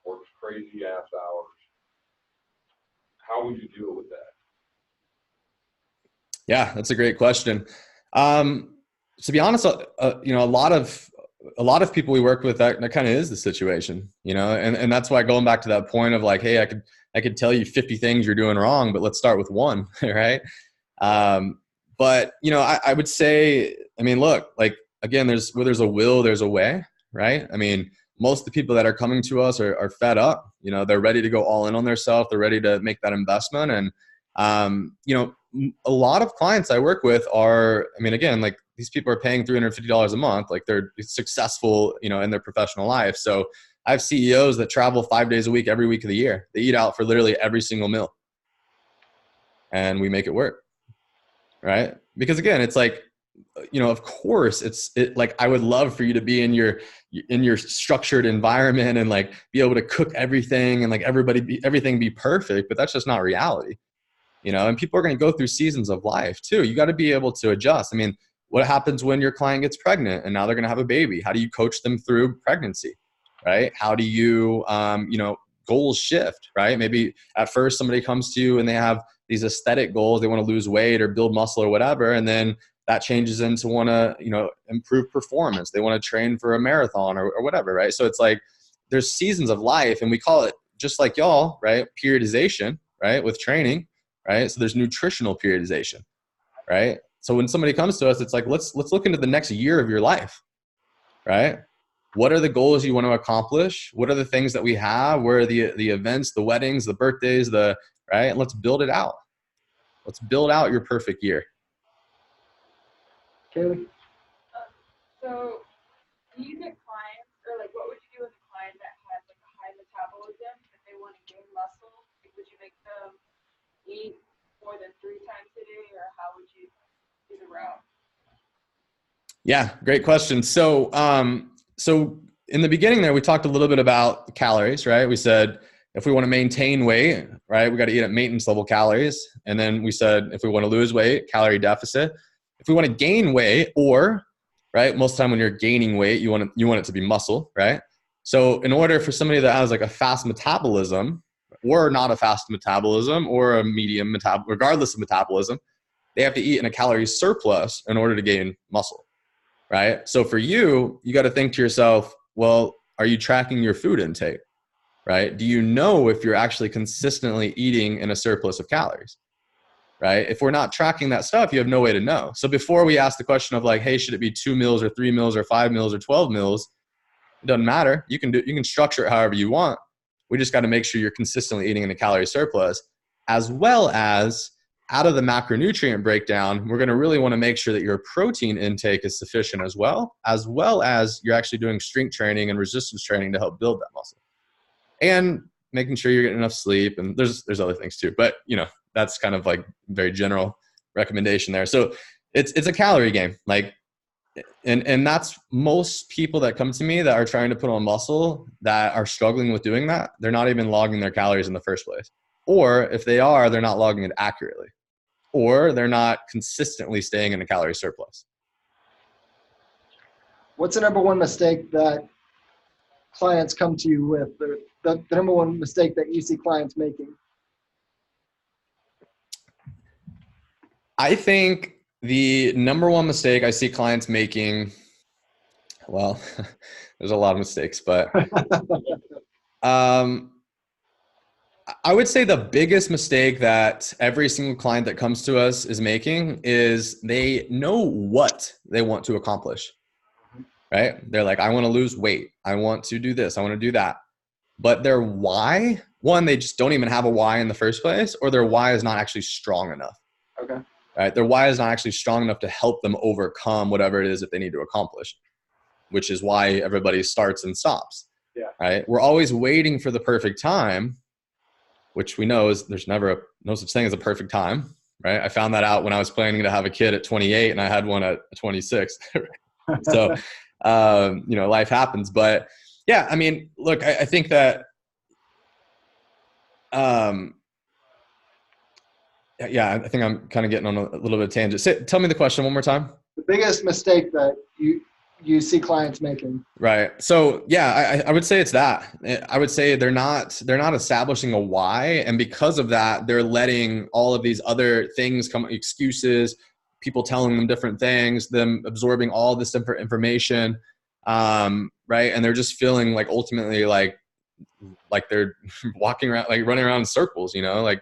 works crazy ass hours? How would you deal with that? Yeah, that's a great question. To be honest, a lot of people we work with, that kind of is the situation, and that's why going back to that point of like, hey, I could tell you 50 things you're doing wrong, but let's start with one, right? But I would say, I mean, look, like again, where there's a will, there's a way, right? I mean, most of the people that are coming to us are fed up. They're ready to go all in on themselves. They're ready to make that investment. And, a lot of clients I work with are, I mean, again, like these people are paying $350 a month. Like they're successful, in their professional life. So I have CEOs that travel 5 days a week, every week of the year. They eat out for literally every single meal, and we make it work. Right. Because again, it's like, of course like, I would love for you to be in your structured environment and like be able to cook everything and like everything be perfect, but that's just not reality, and people are going to go through seasons of life too. You got to be able to adjust. I mean, what happens when your client gets pregnant and now they're going to have a baby? How do you coach them through pregnancy? Right. How do you, goals shift, right? Maybe at first somebody comes to you and they have these aesthetic goals. They want to lose weight or build muscle or whatever. And then that changes into want to, improve performance. They want to train for a marathon or whatever, right? So it's like there's seasons of life, and we call it, just like y'all, right? Periodization, right? With training, right? So there's nutritional periodization, right? So when somebody comes to us, it's like, let's look into the next year of your life, right? what are the goals you want to accomplish? What are the things that we have? Where are the events, the weddings, the birthdays, right? Let's build it out. Let's build out your perfect year. Kaylee? So, do you get clients, or like, what would you do with a client that has like a high metabolism and they want to gain muscle? Like, would you make them eat more than 3 times a day, or how would you do the route? Yeah, great question. So in the beginning there, we talked a little bit about calories, right? We said if we want to maintain weight, right, we got to eat at maintenance level calories. And then we said if we want to lose weight, calorie deficit. If we want to gain weight, or right, most of the time when you're gaining weight, you want it to be muscle, right? So in order for somebody that has like a fast metabolism, or not a fast metabolism, or a medium metabolism, regardless of metabolism, they have to eat in a calorie surplus in order to gain muscle, right? So for you, you got to think to yourself, well, are you tracking your food intake, right? Do you know if you're actually consistently eating in a surplus of calories, right? If we're not tracking that stuff, you have no way to know. So before we ask the question of like, hey, should it be 2 meals or 3 meals or 5 meals or 12 meals? It doesn't matter. You can structure it however you want. We just got to make sure you're consistently eating in a calorie surplus, as well as out of the macronutrient breakdown, we're going to really want to make sure that your protein intake is sufficient as well as you're actually doing strength training and resistance training to help build that muscle, and making sure you're getting enough sleep. And there's other things too, but that's kind of like very general recommendation there. So it's a calorie game, like, and that's most people that come to me that are trying to put on muscle that are struggling with doing that. They're not even logging their calories in the first place. Or if they are, they're not logging it accurately, or they're not consistently staying in a calorie surplus. What's the number one mistake that clients come to you with, or the number one mistake that you see clients making? I think the number one mistake I see clients making, well, there's a lot of mistakes, but I would say the biggest mistake that every single client that comes to us is making is they know what they want to accomplish, right? They're like, I want to lose weight. I want to do this. I want to do that. But their why, one, they just don't even have a why in the first place, or their why is not actually strong enough. Okay. Right? Their why is not actually strong enough to help them overcome whatever it is that they need to accomplish, which is why everybody starts and stops. Yeah. Right? We're always waiting for the perfect time, which we know is there's never no such thing as a perfect time, right? I found that out when I was planning to have a kid at 28 and I had one at 26. So, life happens. But yeah, I mean, look, I think that, yeah, I think I'm kind of getting on a little bit of tangent. Tell me the question one more time. The biggest mistake that you see clients making. Right. So yeah, I would say it's that. I would say they're not establishing a why. And because of that, they're letting all of these other things come, excuses, people telling them different things, them absorbing all this different information. Right. And they're just feeling like ultimately like they're walking around, like running around in circles, like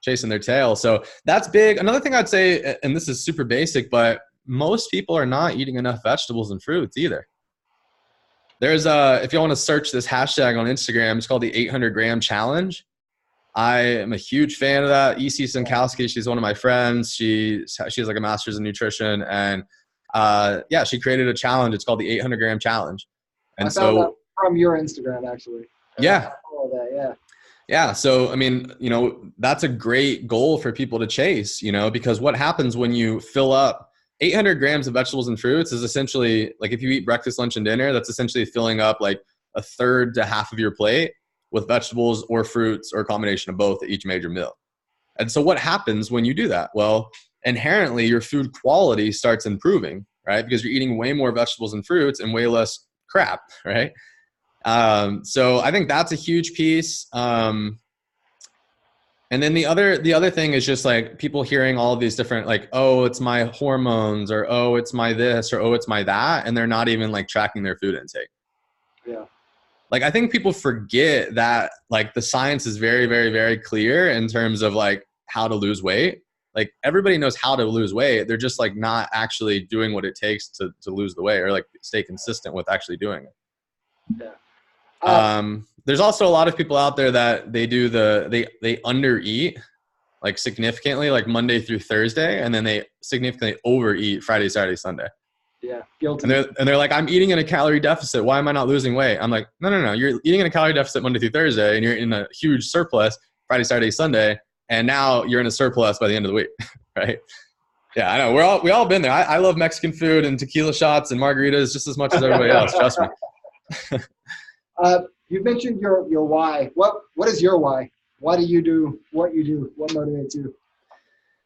chasing their tail. So that's big. Another thing I'd say, and this is super basic, but most people are not eating enough vegetables and fruits either. There's if you want to search this hashtag on Instagram, it's called the 800-gram challenge. I am a huge fan of that. E.C. Sinkowski, she's one of my friends. She has like a master's in nutrition, and she created a challenge. It's called the 800-gram challenge. And I found that from your Instagram, actually. Yeah. All that, yeah. Yeah. So, I mean, that's a great goal for people to chase, because what happens when you fill up 800 grams of vegetables and fruits is essentially like if you eat breakfast, lunch, and dinner, that's essentially filling up like a third to half of your plate with vegetables or fruits or a combination of both at each major meal. And so what happens when you do that? Well, inherently your food quality starts improving, right? Because you're eating way more vegetables and fruits and way less crap, right? So I think that's a huge piece. And then the other thing is just like people hearing all of these different, like, oh, it's my hormones, or, oh, it's my this, or, oh, it's my that. And they're not even like tracking their food intake. Yeah. Like, I think people forget that like the science is very, very, very clear in terms of like how to lose weight. Like everybody knows how to lose weight. They're just like not actually doing what it takes to lose the weight, or like stay consistent with actually doing it. There's also a lot of people out there that they undereat like significantly, like Monday through Thursday, and then they significantly overeat Friday, Saturday, Sunday. Yeah, guilty. And they're like, I'm eating in a calorie deficit. Why am I not losing weight? I'm like, no. You're eating in a calorie deficit Monday through Thursday, and you're in a huge surplus Friday, Saturday, Sunday, and now you're in a surplus by the end of the week, right? Yeah, I know. We all been there. I love Mexican food and tequila shots and margaritas just as much as everybody else. Trust me. You mentioned your why. What is your why? Why do you do what you do? What motivates you?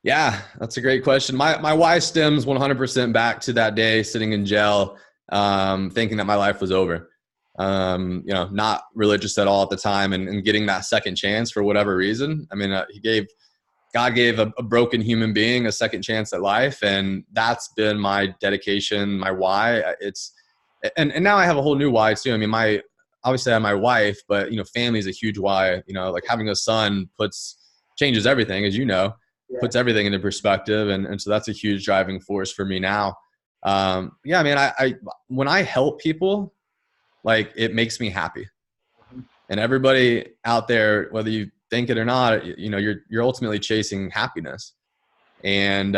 Yeah, that's a great question. My why stems 100% back to that day sitting in jail, thinking that my life was over. Not religious at all at the time, and getting that second chance for whatever reason. I mean, God gave a broken human being a second chance at life, and that's been my dedication, my why. And now I have a whole new why too. I mean, obviously I have my wife, but family is a huge why. Like having a son changes everything, as you know. Yeah. Puts everything into perspective, and so that's a huge driving force for me now. I mean, I when I help people, like, it makes me happy. And everybody out there, whether you think it or not, you're ultimately chasing happiness. And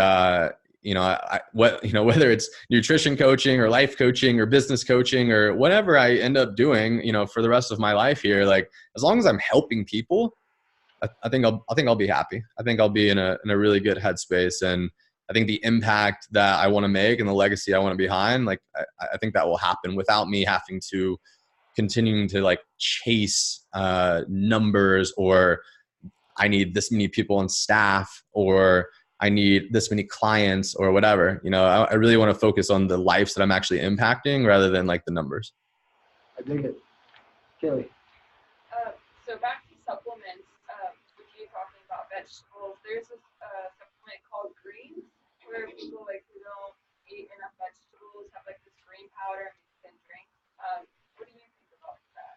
whether it's nutrition coaching or life coaching or business coaching or whatever I end up doing, for the rest of my life here, like, as long as I'm helping people, I think I'll be happy. I think I'll be in a really good headspace, and I think the impact that I want to make and the legacy I want to be behind, like, I think that will happen without me having to continuing to like chase numbers, or I need this many people on staff, or I need this many clients, or whatever. I really want to focus on the lives that I'm actually impacting rather than like the numbers. I dig it. Kelly. So back to supplements, with you talking about vegetables, there's this supplement called greens, where people like who don't eat enough vegetables have like this green powder and drink. What do you think about that?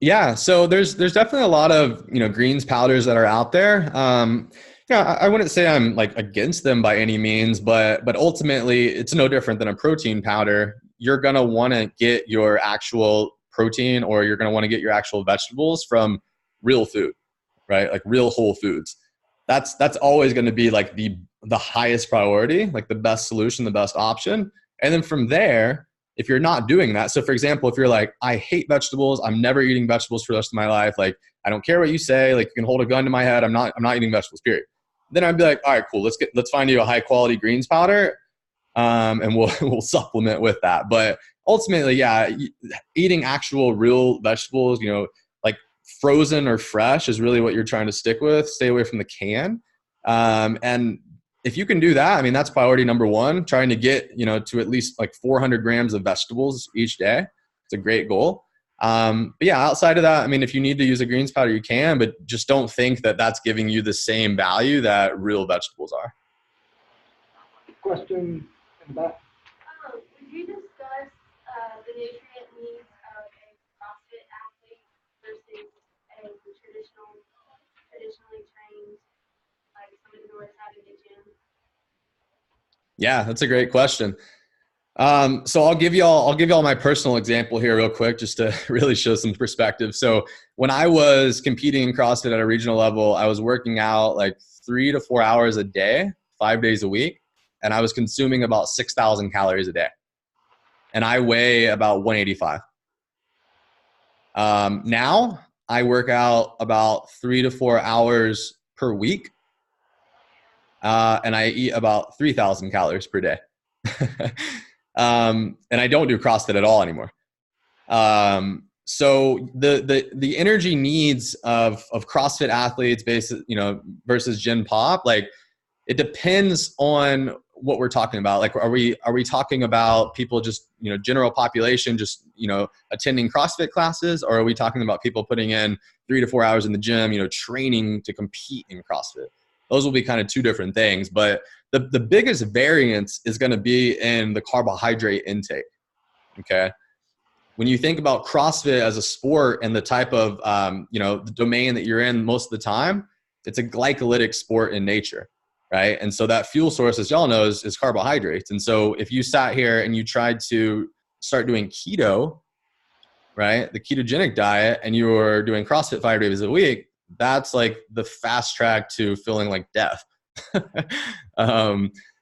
Yeah, so there's definitely a lot of greens powders that are out there. I wouldn't say I'm like against them by any means, but ultimately it's no different than a protein powder. You're gonna want to get your actual protein, or you're gonna want to get your actual vegetables from real food, right? Like real whole foods. That's always going to be like the highest priority, like the best solution, the best option. And then from there, if you're not doing that, so for example, if you're like, I hate vegetables, I'm never eating vegetables for the rest of my life, like, I don't care what you say, like, you can hold a gun to my head, I'm not eating vegetables, period. Then I'd be like, all right, cool, let's find you a high quality greens powder, and we'll supplement with that. But ultimately, yeah, eating actual real vegetables, like frozen or fresh, is really what you're trying to stick with. Stay away from the can. And if you can do that, I mean, that's priority number one, trying to get, to at least like 400 grams of vegetables each day. It's a great goal. But yeah, outside of that, I mean, if you need to use a greens powder, you can, but just don't think that that's giving you the same value that real vegetables are. Question in the back. Would you discuss the nutrient needs of a CrossFit athlete versus a traditionally trained, like somebody who works out in the gym? Yeah, that's a great question. So I'll give y'all my personal example here real quick, just to really show some perspective. So when I was competing in CrossFit at a regional level, I was working out like 3 to 4 hours a day, 5 days a week. And I was consuming about 6,000 calories a day. And I weigh about 185. Now I work out about 3 to 4 hours per week. And I eat about 3,000 calories per day. And I don't do CrossFit at all anymore. So the energy needs of CrossFit athletes versus Gen Pop, like, it depends on what we're talking about. Like, are we talking about people just, general population, just, attending CrossFit classes, or are we talking about people putting in 3 to 4 hours in the gym, training to compete in CrossFit? Those will be kind of two different things, but the biggest variance is going to be in the carbohydrate intake. Okay. When you think about CrossFit as a sport and the type of, the domain that you're in most of the time, it's a glycolytic sport in nature, right? And so that fuel source, as y'all know, is carbohydrates. And so if you sat here and you tried to start doing keto, right, the ketogenic diet, and you're doing CrossFit 5 days a week, that's like the fast track to feeling like death.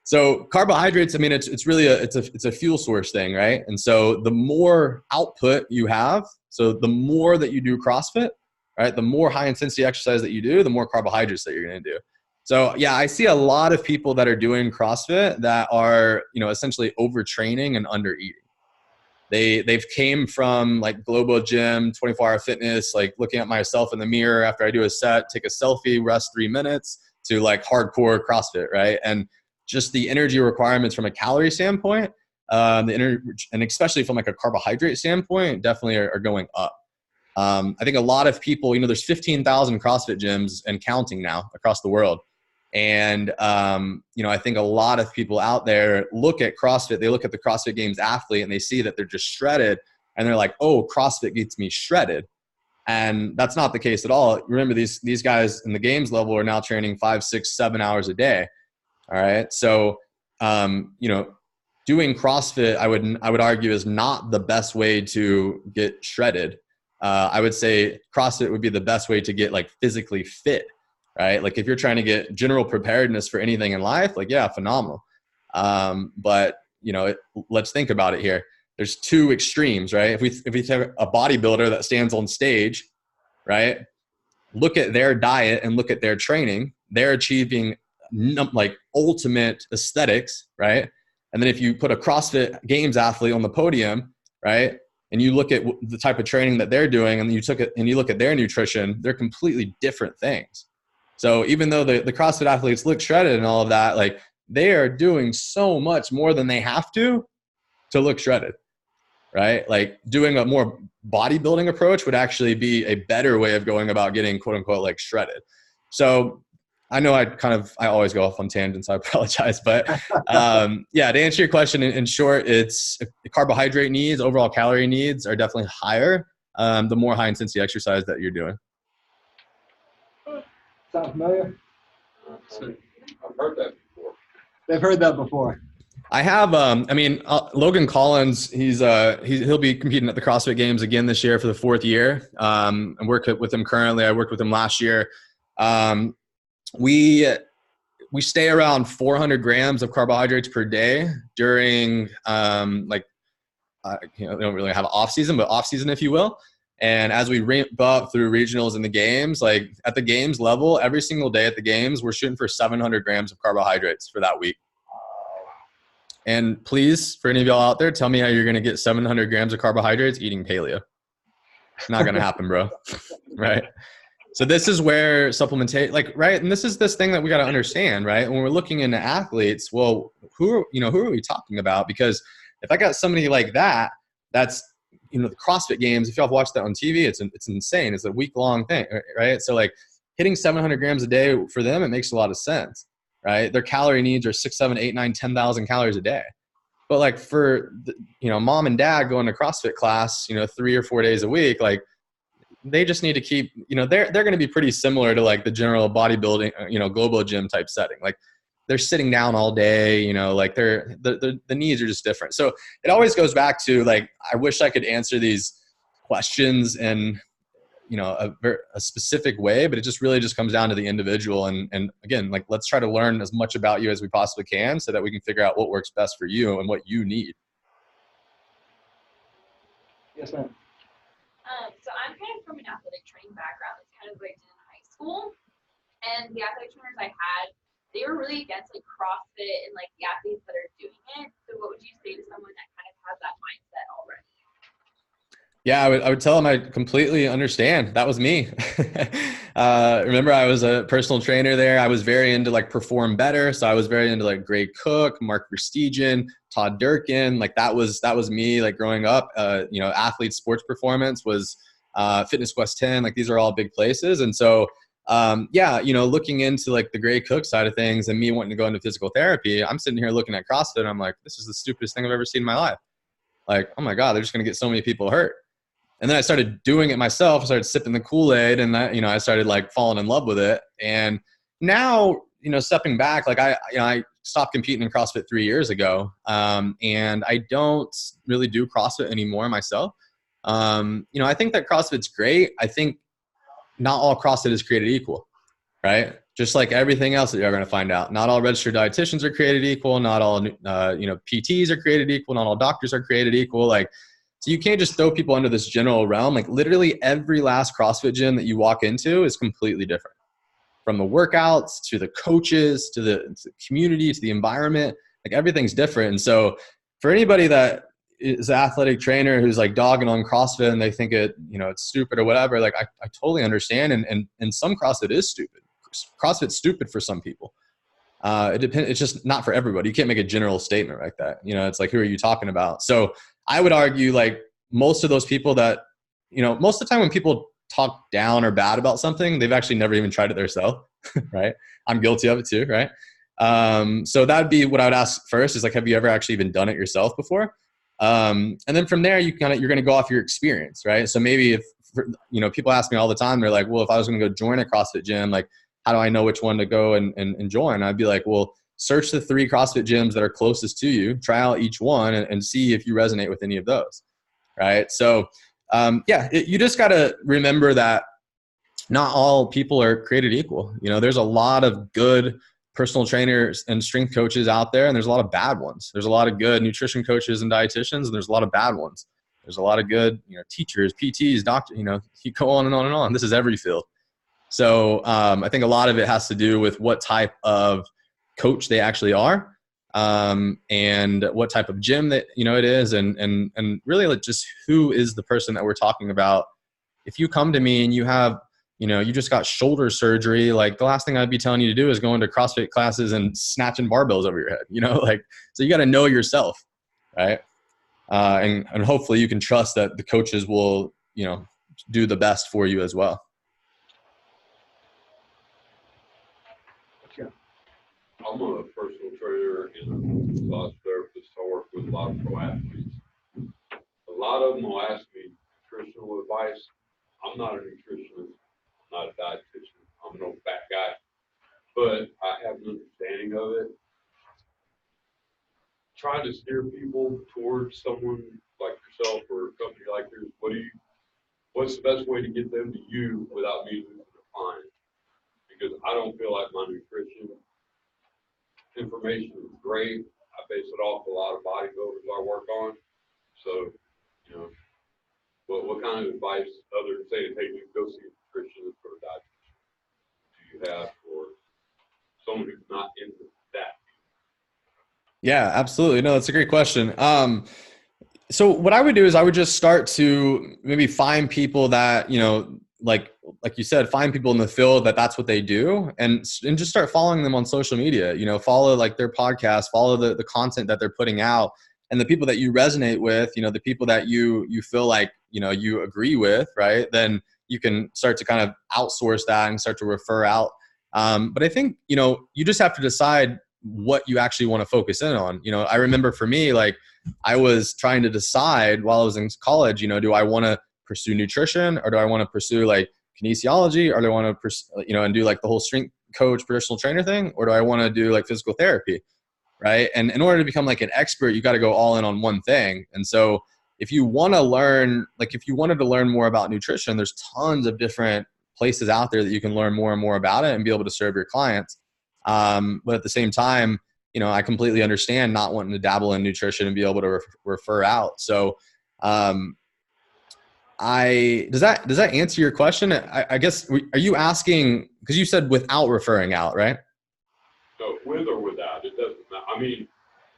So carbohydrates, I mean, it's really it's a fuel source thing, right? And so the more output you have, so the more that you do CrossFit, right, the more high intensity exercise that you do, the more carbohydrates that you're going to do. So yeah, I see a lot of people that are doing CrossFit that are, essentially overtraining and under eating. They've came from like Global Gym, 24-hour fitness, like looking at myself in the mirror after I do a set, take a selfie, rest 3 minutes, to like hardcore CrossFit, right? And just the energy requirements from a calorie standpoint, and especially from like a carbohydrate standpoint, definitely are going up. I think a lot of people, there's 15,000 CrossFit gyms and counting now across the world. And, I think a lot of people out there look at CrossFit, they look at the CrossFit Games athlete and they see that they're just shredded and they're like, oh, CrossFit gets me shredded. And that's not the case at all. Remember, these guys in the games level are now training 5, 6, 7 hours a day. All right. So, doing CrossFit, I would argue, is not the best way to get shredded. I would say CrossFit would be the best way to get like physically fit, right? Like if you're trying to get general preparedness for anything in life, like, yeah, phenomenal. But let's think about it here. There's two extremes, right? If we have a bodybuilder that stands on stage, right? Look at their diet and look at their training. They're achieving like ultimate aesthetics, right? And then if you put a CrossFit Games athlete on the podium, right, and you look at the type of training that they're doing, and you look at their nutrition, they're completely different things. So even though the CrossFit athletes look shredded and all of that, like they are doing so much more than they have to look shredded, right? Like doing a more bodybuilding approach would actually be a better way of going about getting quote unquote like shredded. So I know I always go off on tangents. I apologize. But yeah, to answer your question in short, it's carbohydrate needs, overall calorie needs are definitely higher the more high intensity exercise that you're doing. Sound familiar? I've heard that before. They've heard that before. I have, Logan Collins, he'll be competing at the CrossFit Games again this year for the 4th year. I work with him currently. I worked with him last year. We stay around 400 grams of carbohydrates per day during we don't really have off season, but off season, if you will. And as we ramp up through regionals and the games, like at the games level, every single day at the games, we're shooting for 700 grams of carbohydrates for that week. And please, for any of y'all out there, tell me how you're going to get 700 grams of carbohydrates eating paleo. Not going to happen, bro. Right? So this is where supplementation, like, right? And this is this thing that we got to understand, right? When we're looking into athletes, well, who are we talking about? Because if I got somebody like that, that's, the CrossFit Games, if y'all have watched that on TV, it's insane. It's a week-long thing, right? So like hitting 700 grams a day for them, it makes a lot of sense, right? Their calorie needs are 6, 7, 8, 9, 10,000 calories a day. But like for, mom and dad going to CrossFit class, 3 or 4 days a week, like they just need to keep, they're going to be pretty similar to like the general bodybuilding, Global Gym type setting. Like they're sitting down all day, like the needs are just different. So it always goes back to like, I wish I could answer these questions in, a specific way, but it just really just comes down to the individual. And again, like, let's try to learn as much about you as we possibly can so that we can figure out what works best for you and what you need. Yes, ma'am. So I'm kind of from an athletic training background. It's kind of what I did in high school. And the athletic trainers I had, they were really against like CrossFit and like the athletes that are doing it. So what would you say to someone that kind of has that mindset already? Yeah, I would tell them I completely understand. That was me. Remember, I was a personal trainer there. I was very into like Perform Better. So I was very into like Gray Cook, Mark Verstegen, Todd Durkin. Like that was me like growing up. Athlete sports performance was Fitness Quest 10. Like these are all big places. And so, looking into like the Gray Cook side of things and me wanting to go into physical therapy, I'm sitting here looking at CrossFit. And I'm like, this is the stupidest thing I've ever seen in my life. Like, oh my God, they're just going to get so many people hurt. And then I started doing it myself. I started sipping the Kool-Aid and that, I started like falling in love with it. And now, stepping back, like I stopped competing in CrossFit 3 years ago. And I don't really do CrossFit anymore myself. I think that CrossFit's great. I think not all CrossFit is created equal, right? Just like everything else that you're going to find out. Not all registered dietitians are created equal. Not all, PTs are created equal. Not all doctors are created equal. Like, so you can't just throw people into this general realm. Like literally every last CrossFit gym that you walk into is completely different. From the workouts to the coaches, to the community, to the environment, like everything's different. And so for anybody that is an athletic trainer who's like dogging on CrossFit and they think it's stupid or whatever, like I totally understand. And some CrossFit is stupid. CrossFit's stupid for some people. It depends. It's just not for everybody. You can't make a general statement like that. It's like, who are you talking about? So I would argue like most of those people that, most of the time when people talk down or bad about something, they've actually never even tried it themselves, right? I'm guilty of it too, right? So that'd be what I would ask first is like, have you ever actually even done it yourself before? And then from there, you're going to go off your experience, right? So maybe if, people ask me all the time, they're like, well, if I was going to go join a CrossFit gym, like, how do I know which one to go and join? I'd be like, well, search the 3 CrossFit gyms that are closest to you, try out each one and see if you resonate with any of those, right? So, you just got to remember that not all people are created equal. There's a lot of good personal trainers and strength coaches out there, and there's a lot of bad ones. There's a lot of good nutrition coaches and dietitians, and there's a lot of bad ones. There's a lot of good, teachers, PTs, doctors, you go on and on and on. This is every field. So I think a lot of it has to do with what type of coach they actually are, and what type of gym that it is, and really like just who is the person that we're talking about. If you come to me and you have you just got shoulder surgery, like the last thing I'd be telling you to do is go into CrossFit classes and snatching barbells over your head, like, so you got to know yourself, right? And hopefully you can trust that the coaches will do the best for you as well. I'm a personal trainer and a massage therapist. I work with a lot of pro athletes. A lot of them will ask me nutritional advice. I'm not a nutritionist, I'm not a dietitian. I'm an old fat guy, but I have an understanding of it. Trying to steer people towards someone like yourself or a company like yours. What's the best way to get them to you without me losing a client? Because I don't feel like my nutrition information is great. I base it off a lot of bodybuilders I work on. So, what kind of advice, other than saying, hey, you go see a nutritionist or a dietitian, do you have for someone who's not into that? Yeah, absolutely. No, that's a great question. So what I would do is I would just start to maybe find people that, like you said, find people in the field that's what they do, and just start following them on social media, follow like their podcast, follow the content that they're putting out, and the people that you resonate with, the people that you feel like, you agree with, right? Then you can start to kind of outsource that and start to refer out. But I think, you just have to decide what you actually want to focus in on. I remember for me, like I was trying to decide while I was in college, do I want to pursue nutrition, or do I want to pursue like kinesiology, or do I want to pursue, and do like the whole strength coach, personal trainer thing, or do I want to do like physical therapy, right? And in order to become like an expert, you got to go all in on one thing. And so if you want to learn, like if you wanted to learn more about nutrition, there's tons of different places out there that you can learn more and more about it and be able to serve your clients. But at the same time, I completely understand not wanting to dabble in nutrition and be able to refer out. So, does that answer your question? I guess, are you asking, because you said without referring out, right? So with or without, it doesn't matter. I mean,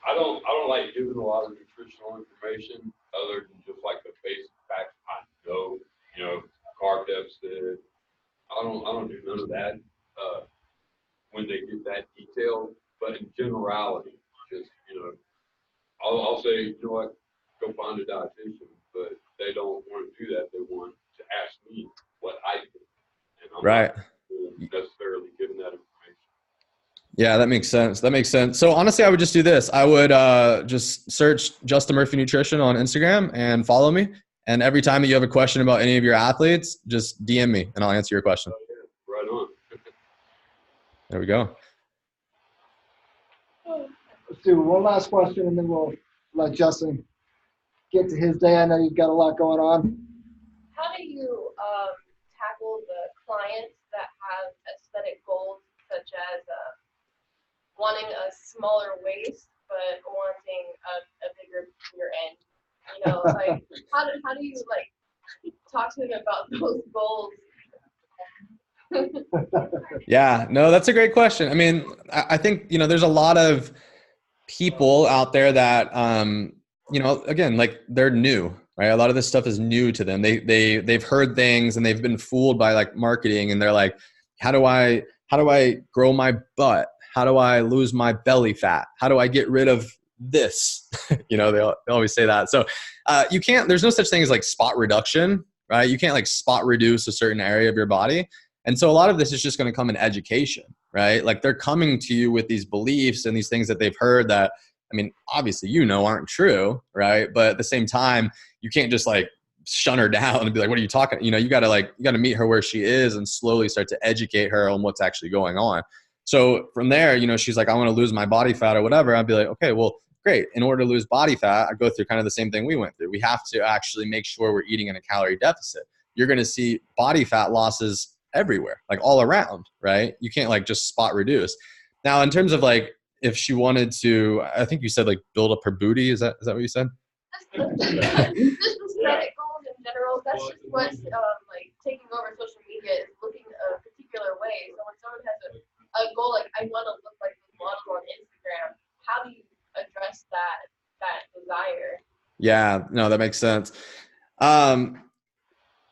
I don't like giving a lot of nutritional information other than just like the basic facts I know, carb deficit. I don't do none of that when they get that detailed, but in generality, just, I'll say, you know what, go find a dietitian, but they don't want to do that. They want to ask me what I do, and I'm right. not necessarily giving that information. Yeah, that makes sense. So honestly, I would just do this. I would just search Justin Murphy Nutrition on Instagram and follow me. And every time that you have a question about any of your athletes, just DM me and I'll answer your question. Right on. There we go. let's do one last question and then we'll let Justin get to his day. I know you've got a lot going on. How do you tackle the clients that have aesthetic goals such as wanting a smaller waist but wanting a bigger rear end? You know, like how do you like talk to them about those goals? Yeah, no, that's a great question. I mean, I think, there's a lot of people out there that, again, like they're new, right? A lot of this stuff is new to them. They've heard things and they've been fooled by like marketing, and they're like, how do I grow my butt? How do I lose my belly fat? How do I get rid of this? They always say that. So there's no such thing as like spot reduction, right? You can't like spot reduce a certain area of your body. And so a lot of this is just going to come in education, right? Like they're coming to you with these beliefs and these things that they've heard that, I mean, obviously, aren't true, right? But at the same time, you can't just like shun her down and be like, what are you talking? You got to meet her where she is and slowly start to educate her on what's actually going on. So from there, she's like, I want to lose my body fat or whatever. I'd be like, okay, well, great. In order to lose body fat, I go through kind of the same thing we went through. We have to actually make sure we're eating in a calorie deficit. You're going to see body fat losses everywhere, like all around, right? You can't like just spot reduce. Now, in terms of like, if she wanted to, I think you said like build up her booty. Is that what you said? Just aesthetic goals in general. That's just what's like taking over social media, is looking a particular way. So when someone has a goal like, I want to look like this model on Instagram, how do you address that desire? Yeah, no, that makes sense.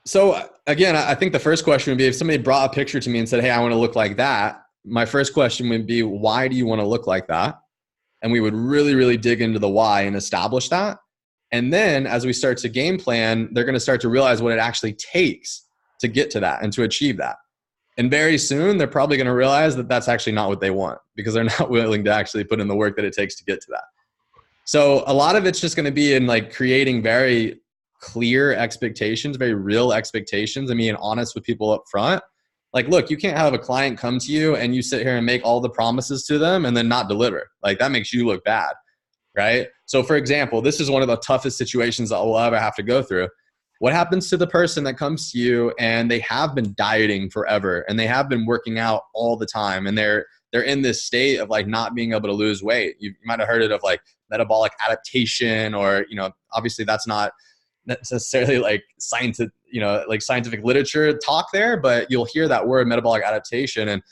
So again, I think the first question would be, if somebody brought a picture to me and said, hey, I want to look like that, my first question would be, why do you want to look like that? And we would really, really dig into the why and establish that. And then as we start to game plan, they're going to start to realize what it actually takes to get to that and to achieve that. And very soon, they're probably going to realize that that's actually not what they want, because they're not willing to actually put in the work that it takes to get to that. So a lot of it's just going to be in like creating very clear expectations, very real expectations, and being honest with people up front. Like, look, you can't have a client come to you and you sit here and make all the promises to them and then not deliver. Like, that makes you look bad, right? So for example, this is one of the toughest situations that we'll ever have to go through. What happens to the person that comes to you and they have been dieting forever and they have been working out all the time, and they're in this state of like not being able to lose weight? You might have heard it of like metabolic adaptation, or, obviously that's not necessarily like scientific literature talk there, but you'll hear that word, metabolic adaptation. And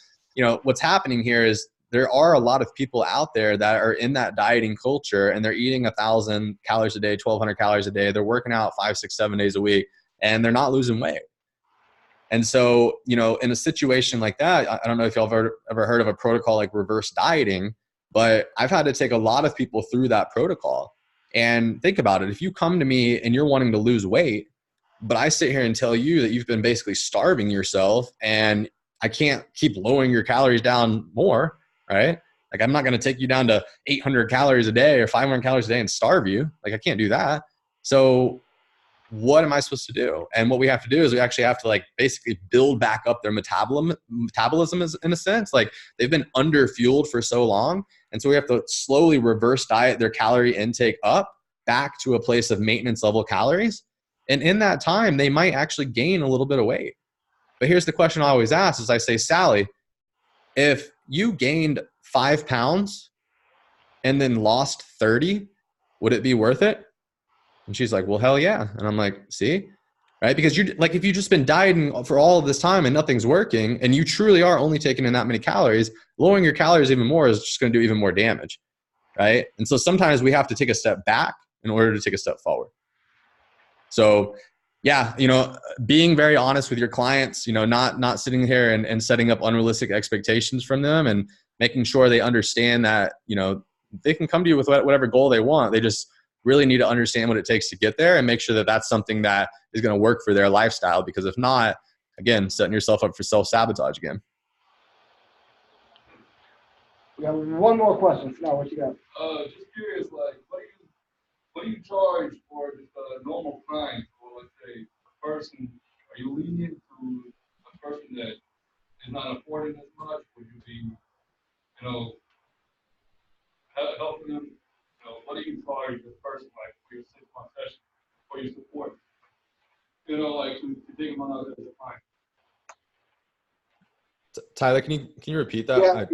what's happening here is there are a lot of people out there that are in that dieting culture, and they're eating 1,000 calories a day, 1,200 calories a day. They're working out 5, 6, 7 days a week, and they're not losing weight. And so, in a situation like that, I don't know if y'all have ever heard of a protocol like reverse dieting, but I've had to take a lot of people through that protocol. And think about it. If you come to me and you're wanting to lose weight, but I sit here and tell you that you've been basically starving yourself and I can't keep lowering your calories down more, right? Like, I'm not going to take you down to 800 calories a day or 500 calories a day and starve you. Like, I can't do that. So what am I supposed to do? And what we have to do is we actually have to like basically build back up their metabolism is, in a sense. Like, they've been under fueled for so long. And so we have to slowly reverse diet their calorie intake up back to a place of maintenance level calories. And in that time, they might actually gain a little bit of weight. But here's the question I always ask is, I say, Sally, if you gained 5 pounds and then lost 30, would it be worth it? And she's like, well, hell yeah. And I'm like, see, right? Because you're like, if you've just been dieting for all of this time and nothing's working, and you truly are only taking in that many calories, lowering your calories even more is just going to do even more damage, right? And so sometimes we have to take a step back in order to take a step forward. So yeah, being very honest with your clients, not sitting here and setting up unrealistic expectations from them, and making sure they understand that, they can come to you with whatever goal they want. They just really need to understand what it takes to get there, and make sure that that's something that is going to work for their lifestyle. Because if not, again, setting yourself up for self-sabotage again. We got one more question. Now, what you got? Just curious, like, what do you charge for just a normal client, or let's say a person? Are you lenient to a person that is not affording as much? Would you be, helping you charge the person like for your 6-month session for your support? You know, like to take them on as a client. Tyler, can you repeat that?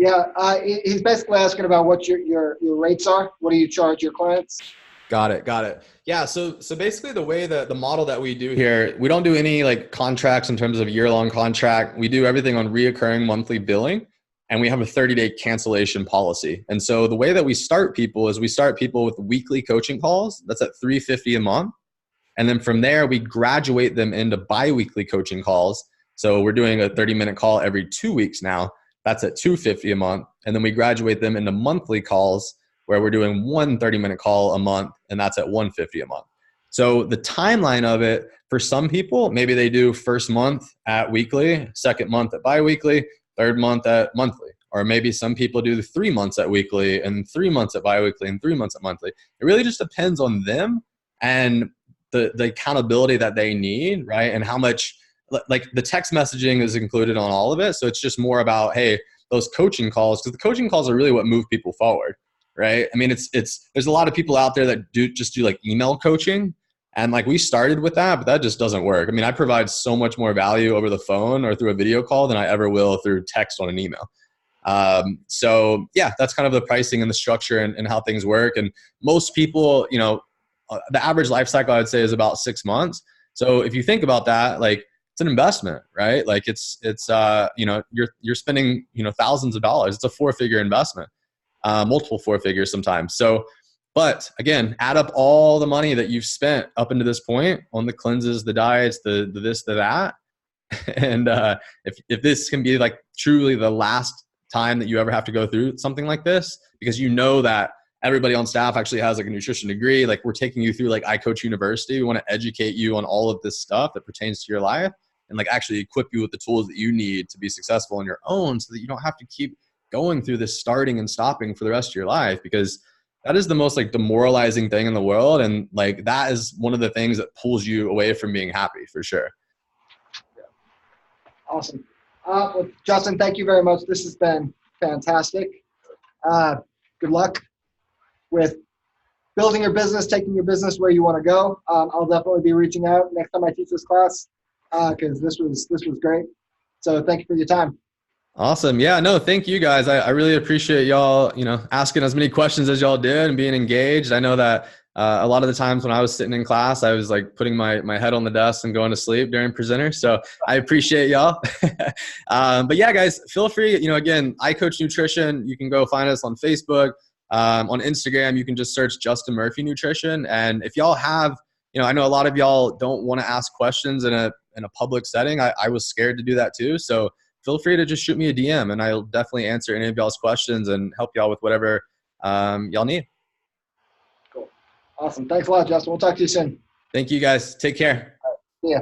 He's basically asking about what your rates are. What do you charge your clients? Got it. Yeah. So basically the way that the model that we do here, we don't do any like contracts in terms of year-long contract. We do everything on reoccurring monthly billing, and we have a 30-day cancellation policy. And so the way that we start people is we start people with weekly coaching calls. That's at $350 a month. And then from there, we graduate them into bi-weekly coaching calls. So we're doing a 30-minute call every 2 weeks now. That's at $250 a month. And then we graduate them into monthly calls where we're doing one 30-minute call a month, and that's at $150 a month. So the timeline of it, for some people, maybe they do first month at weekly, second month at bi-weekly, third month at monthly. Or maybe some people do the 3 months at weekly and 3 months at bi-weekly and 3 months at monthly. It really just depends on them and the accountability that they need, right? And how much, like the text messaging is included on all of it. So it's just more about, hey, those coaching calls, because the coaching calls are really what move people forward, right? I mean, there's a lot of people out there that just do like email coaching. And like we started with that, but that just doesn't work. I mean, I provide so much more value over the phone or through a video call than I ever will through text on an email. So yeah, that's kind of the pricing and the structure and how things work. And most people, you know, the average life cycle I would say is about 6 months. So if you think about that, like it's an investment, right? Like it's you know, you're spending, you know, thousands of dollars. It's a 4-figure investment, multiple 4 figures sometimes. So, but again, add up all the money that you've spent up into this point on the cleanses, the diets, the this, the that. And if this can be like truly the last time that you ever have to go through something like this, because you know that everybody on staff actually has like a nutrition degree, like we're taking you through like iCoach University. We want to educate you on all of this stuff that pertains to your life and like actually equip you with the tools that you need to be successful on your own so that you don't have to keep going through this starting and stopping for the rest of your life, because that is the most like demoralizing thing in the world. And like that is one of the things that pulls you away from being happy for sure. Awesome. Well, Justin, thank you very much. This has been fantastic. Good luck with building your business, taking your business where you want to go. I'll definitely be reaching out next time I teach this class because this was great. So thank you for your time. Awesome. Yeah, no, thank you guys. I really appreciate y'all, you know, asking as many questions as y'all did and being engaged. I know that a lot of the times when I was sitting in class, I was like putting my head on the desk and going to sleep during presenter. So I appreciate y'all. But yeah, guys, feel free, you know, again, iCoach Nutrition, you can go find us on Facebook. On Instagram, you can just search Justin Murphy Nutrition. And if y'all have, you know, I know a lot of y'all don't want to ask questions in a public setting. I was scared to do that too. So feel free to just shoot me a DM and I'll definitely answer any of y'all's questions and help y'all with whatever y'all need. Cool. Awesome. Thanks a lot, Justin. We'll talk to you soon. Thank you guys. Take care. See ya.